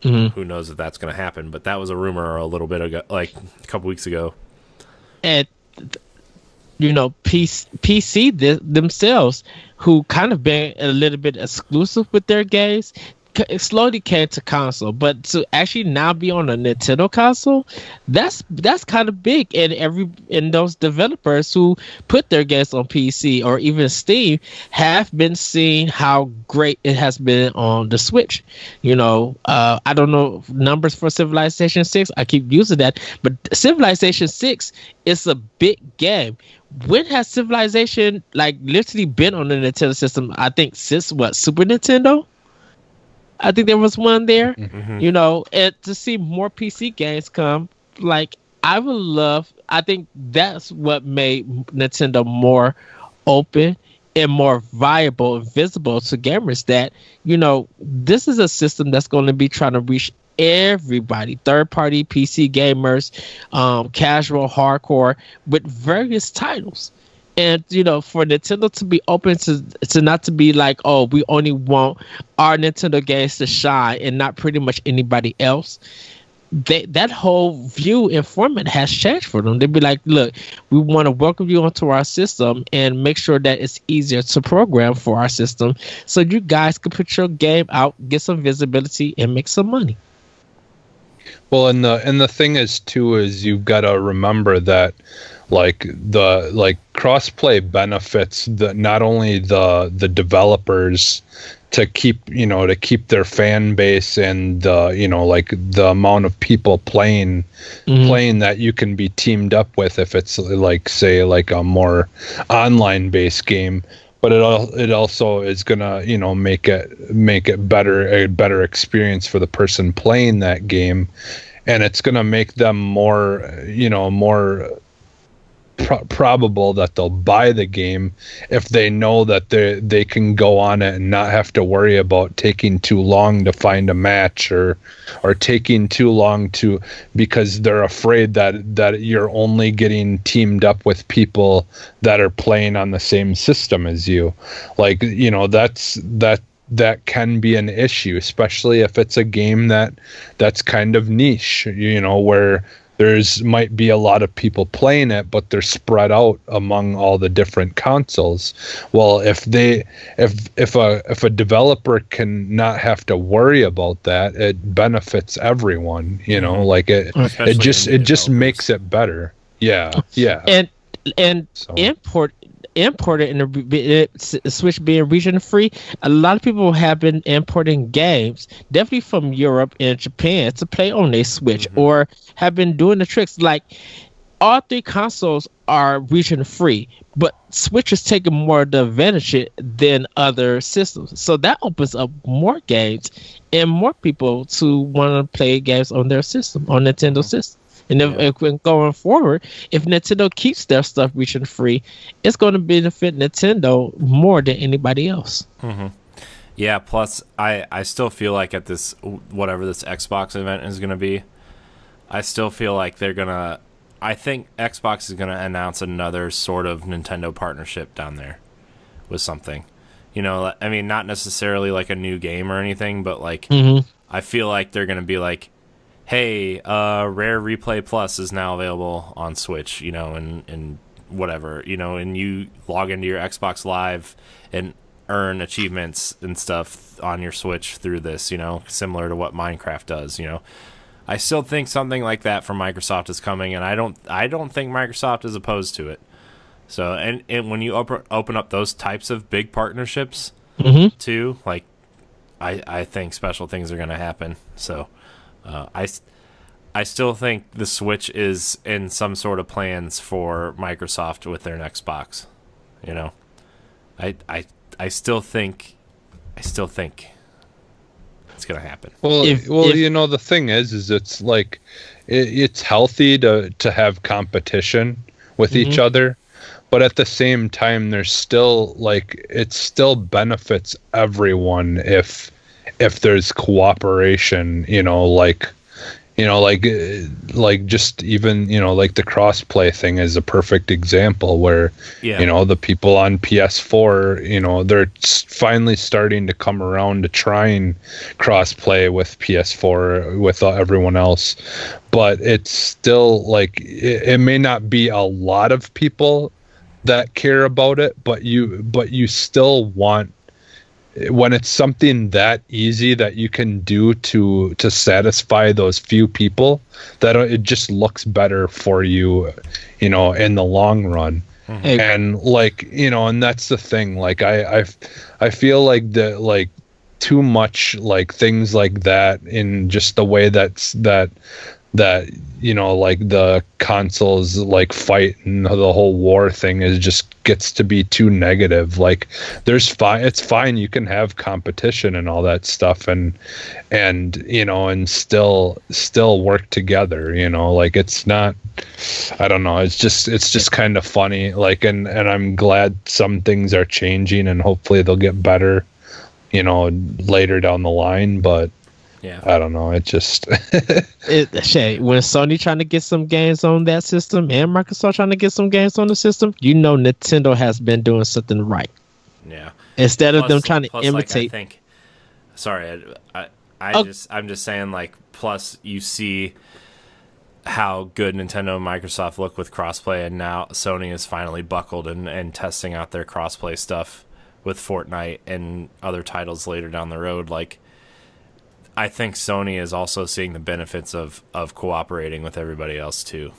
Who knows if that's going to happen, but that was a rumor a little bit ago, like a couple weeks ago. And PC themselves, who kind of been a little bit exclusive with their games, slowly came to console. But to actually now be on a Nintendo console, that's kind of big. And those developers who put their games on PC or even Steam have been seeing how great it has been on the Switch. I don't know numbers for Civilization 6. I keep using that, but Civilization 6 is a big game. When has Civilization literally been on the Nintendo system? I think since Super Nintendo? I think there was one there, and to see more PC games come, I think that's what made Nintendo more open and more viable and visible to gamers, that, this is a system that's going to be trying to reach everybody, third party PC gamers, casual, hardcore, with various titles. And for Nintendo to be open to not to be like, oh, we only want our Nintendo games to shine and not pretty much anybody else. That whole view and format has changed for them. They'd be like, look, we want to welcome you onto our system and make sure that it's easier to program for our system, so you guys can put your game out, get some visibility, and make some money. Well, and the thing is too is you've got to remember that the crossplay benefits not only the developers to keep their fan base and the amount of people playing that you can be teamed up with if it's say a more online based game, but it also is gonna make it better, a better experience for the person playing that game, and it's gonna make them more probable that they'll buy the game if they know that they can go on it and not have to worry about taking too long to find a match or taking too long because they're afraid that you're only getting teamed up with people that are playing on the same system as you. That can be an issue, especially if it's a game that's kind of niche, where might be a lot of people playing it, but they're spread out among all the different consoles. Well, if a developer can not have to worry about that, it benefits everyone. It just makes it better. Yeah. And so. Imported in Switch being region free, a lot of people have been importing games definitely from Europe and Japan to play on their Switch, or have been doing the tricks. Like, all three consoles are region free, but Switch is taking more of the advantage than other systems, so that opens up more games and more people to want to play games on their system, on Nintendo system. And if going forward, if Nintendo keeps their stuff region free, it's going to benefit Nintendo more than anybody else. Mm-hmm. Yeah. Plus, I still feel like at this, whatever this Xbox event is going to be, I still feel like I think Xbox is going to announce another sort of Nintendo partnership down there with something. I mean, not necessarily like a new game or anything, but I feel like they're going to be like, hey, Rare Replay Plus is now available on Switch, and whatever, and you log into your Xbox Live and earn achievements and stuff on your Switch through this, similar to what Minecraft does, I still think something like that from Microsoft is coming, and I don't think Microsoft is opposed to it. So, and when you open up those types of big partnerships, too, I think special things are going to happen. So, I still think the Switch is in some sort of plans for Microsoft with their next box. I still think it's gonna happen. Well, the thing is it's like it's healthy to have competition with each other, but at the same time, there's still it still benefits everyone if there's cooperation, just even, the crossplay thing is a perfect example where, the people on PS4, they're finally starting to come around to trying crossplay with PS4 with everyone else, but it's still it may not be a lot of people that care about it, but you still want, when it's something that easy that you can do to satisfy those few people, that it just looks better for you, in the long run. And and that's the thing. I feel like that, too much things like that in just the way that the consoles fight and the whole war thing gets to be too negative. It's fine, you can have competition and all that stuff and still work together, it's not, I don't know, it's just kind of funny, and I'm glad some things are changing and hopefully they'll get better, later down the line, but Yeah. I don't know. It just When Sony trying to get some games on that system and Microsoft trying to get some games on the system, Nintendo has been doing something right. Yeah. Instead of them trying to imitate. Like, I think. Sorry, I'm just saying. Like, plus you see how good Nintendo and Microsoft look with crossplay, and now Sony is finally buckled and testing out their crossplay stuff with Fortnite and other titles later down the road. Like, I think Sony is also seeing the benefits of cooperating with everybody else too,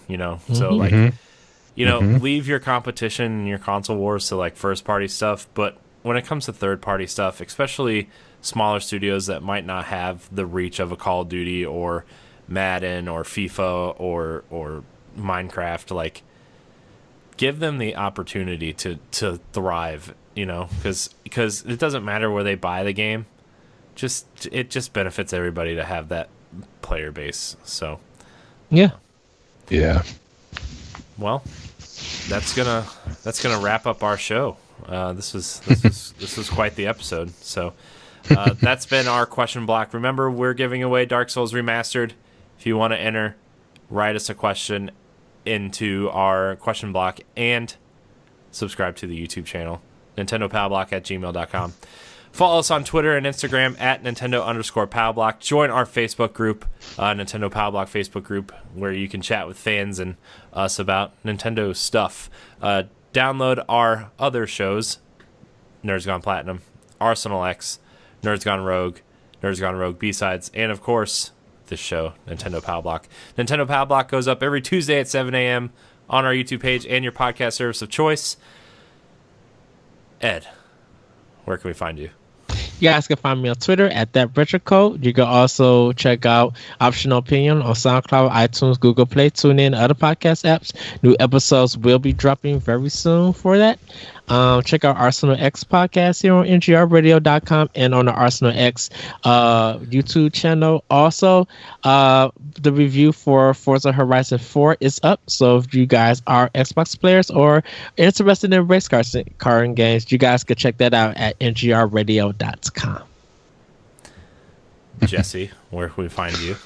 So like, leave your competition and your console wars to like first party stuff. But when it comes to third party stuff, especially smaller studios that might not have the reach of a Call of Duty or Madden or FIFA or Minecraft, like, give them the opportunity to thrive, because it doesn't matter where they buy the game. It just benefits everybody to have that player base. So yeah. Well, that's gonna wrap up our show. This was quite the episode. So that's been our question block. Remember, we're giving away Dark Souls Remastered. If you want to enter, write us a question into our question block and subscribe to the YouTube channel, NintendoPalBlock@gmail.com. Follow us on Twitter and Instagram at Nintendo_Palblock. Join our Facebook group, Nintendo Palblock Facebook group, where you can chat with fans and us about Nintendo stuff. Download our other shows, Nerds Gone Platinum, Arsenal X, Nerds Gone Rogue, Nerds Gone Rogue B-Sides, and of course, this show, Nintendo Palblock. Nintendo Palblock goes up every Tuesday at 7 a.m. on our YouTube page and your podcast service of choice. Ed, where can we find you? You guys can find me on Twitter at @RetroCode. You can also check out Optional Opinion on SoundCloud, iTunes, Google Play, TuneIn, other podcast apps. New episodes will be dropping very soon for that. Check out Arsenal X podcast here on NGRradio.com and on the Arsenal X YouTube channel. Also, the review for Forza Horizon 4 is up. So if you guys are Xbox players or interested in race car games, you guys can check that out at NGRradio.com. Jesse, where can we find you?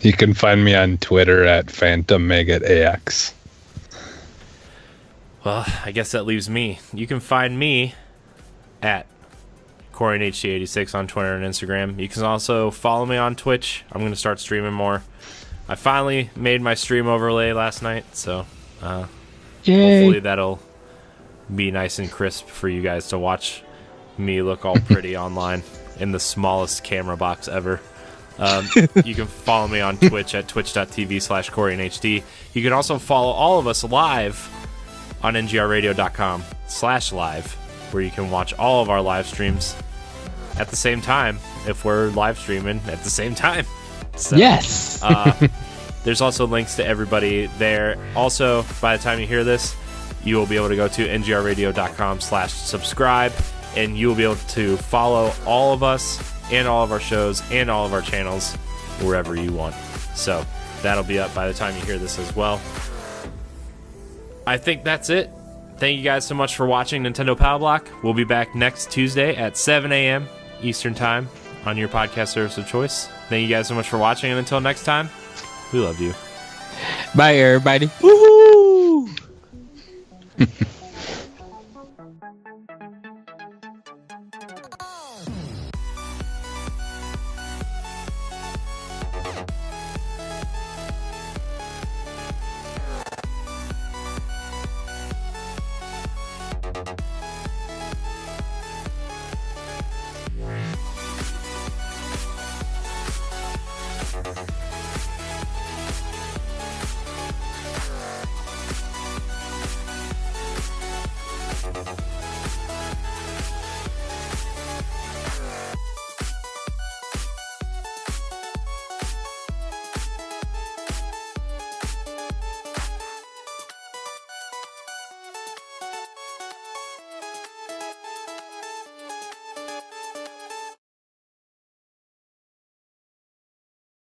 You can find me on Twitter at PhantomMaggotAX. Well, I guess that leaves me. You can find me at CoreyHD86 on Twitter and Instagram. You can also follow me on Twitch. I'm going to start streaming more. I finally made my stream overlay last night, so hopefully that'll be nice and crisp for you guys to watch me look all pretty online in the smallest camera box ever. You can follow me on Twitch at twitch.tv/CoreyHD. You can also follow all of us live on ngrradio.com/live, where you can watch all of our live streams at the same time if we're live streaming at the same time. So, yes. There's also links to everybody there. Also, by the time you hear this, you will be able to go to ngrradio.com/subscribe, and you will be able to follow all of us and all of our shows and all of our channels wherever you want. So that'll be up by the time you hear this as well. I think that's it. Thank you guys so much for watching Nintendo Palblock. We'll be back next Tuesday at 7 a.m. Eastern Time on your podcast service of choice. Thank you guys so much for watching, and until next time, we love you. Bye, everybody. Woohoo!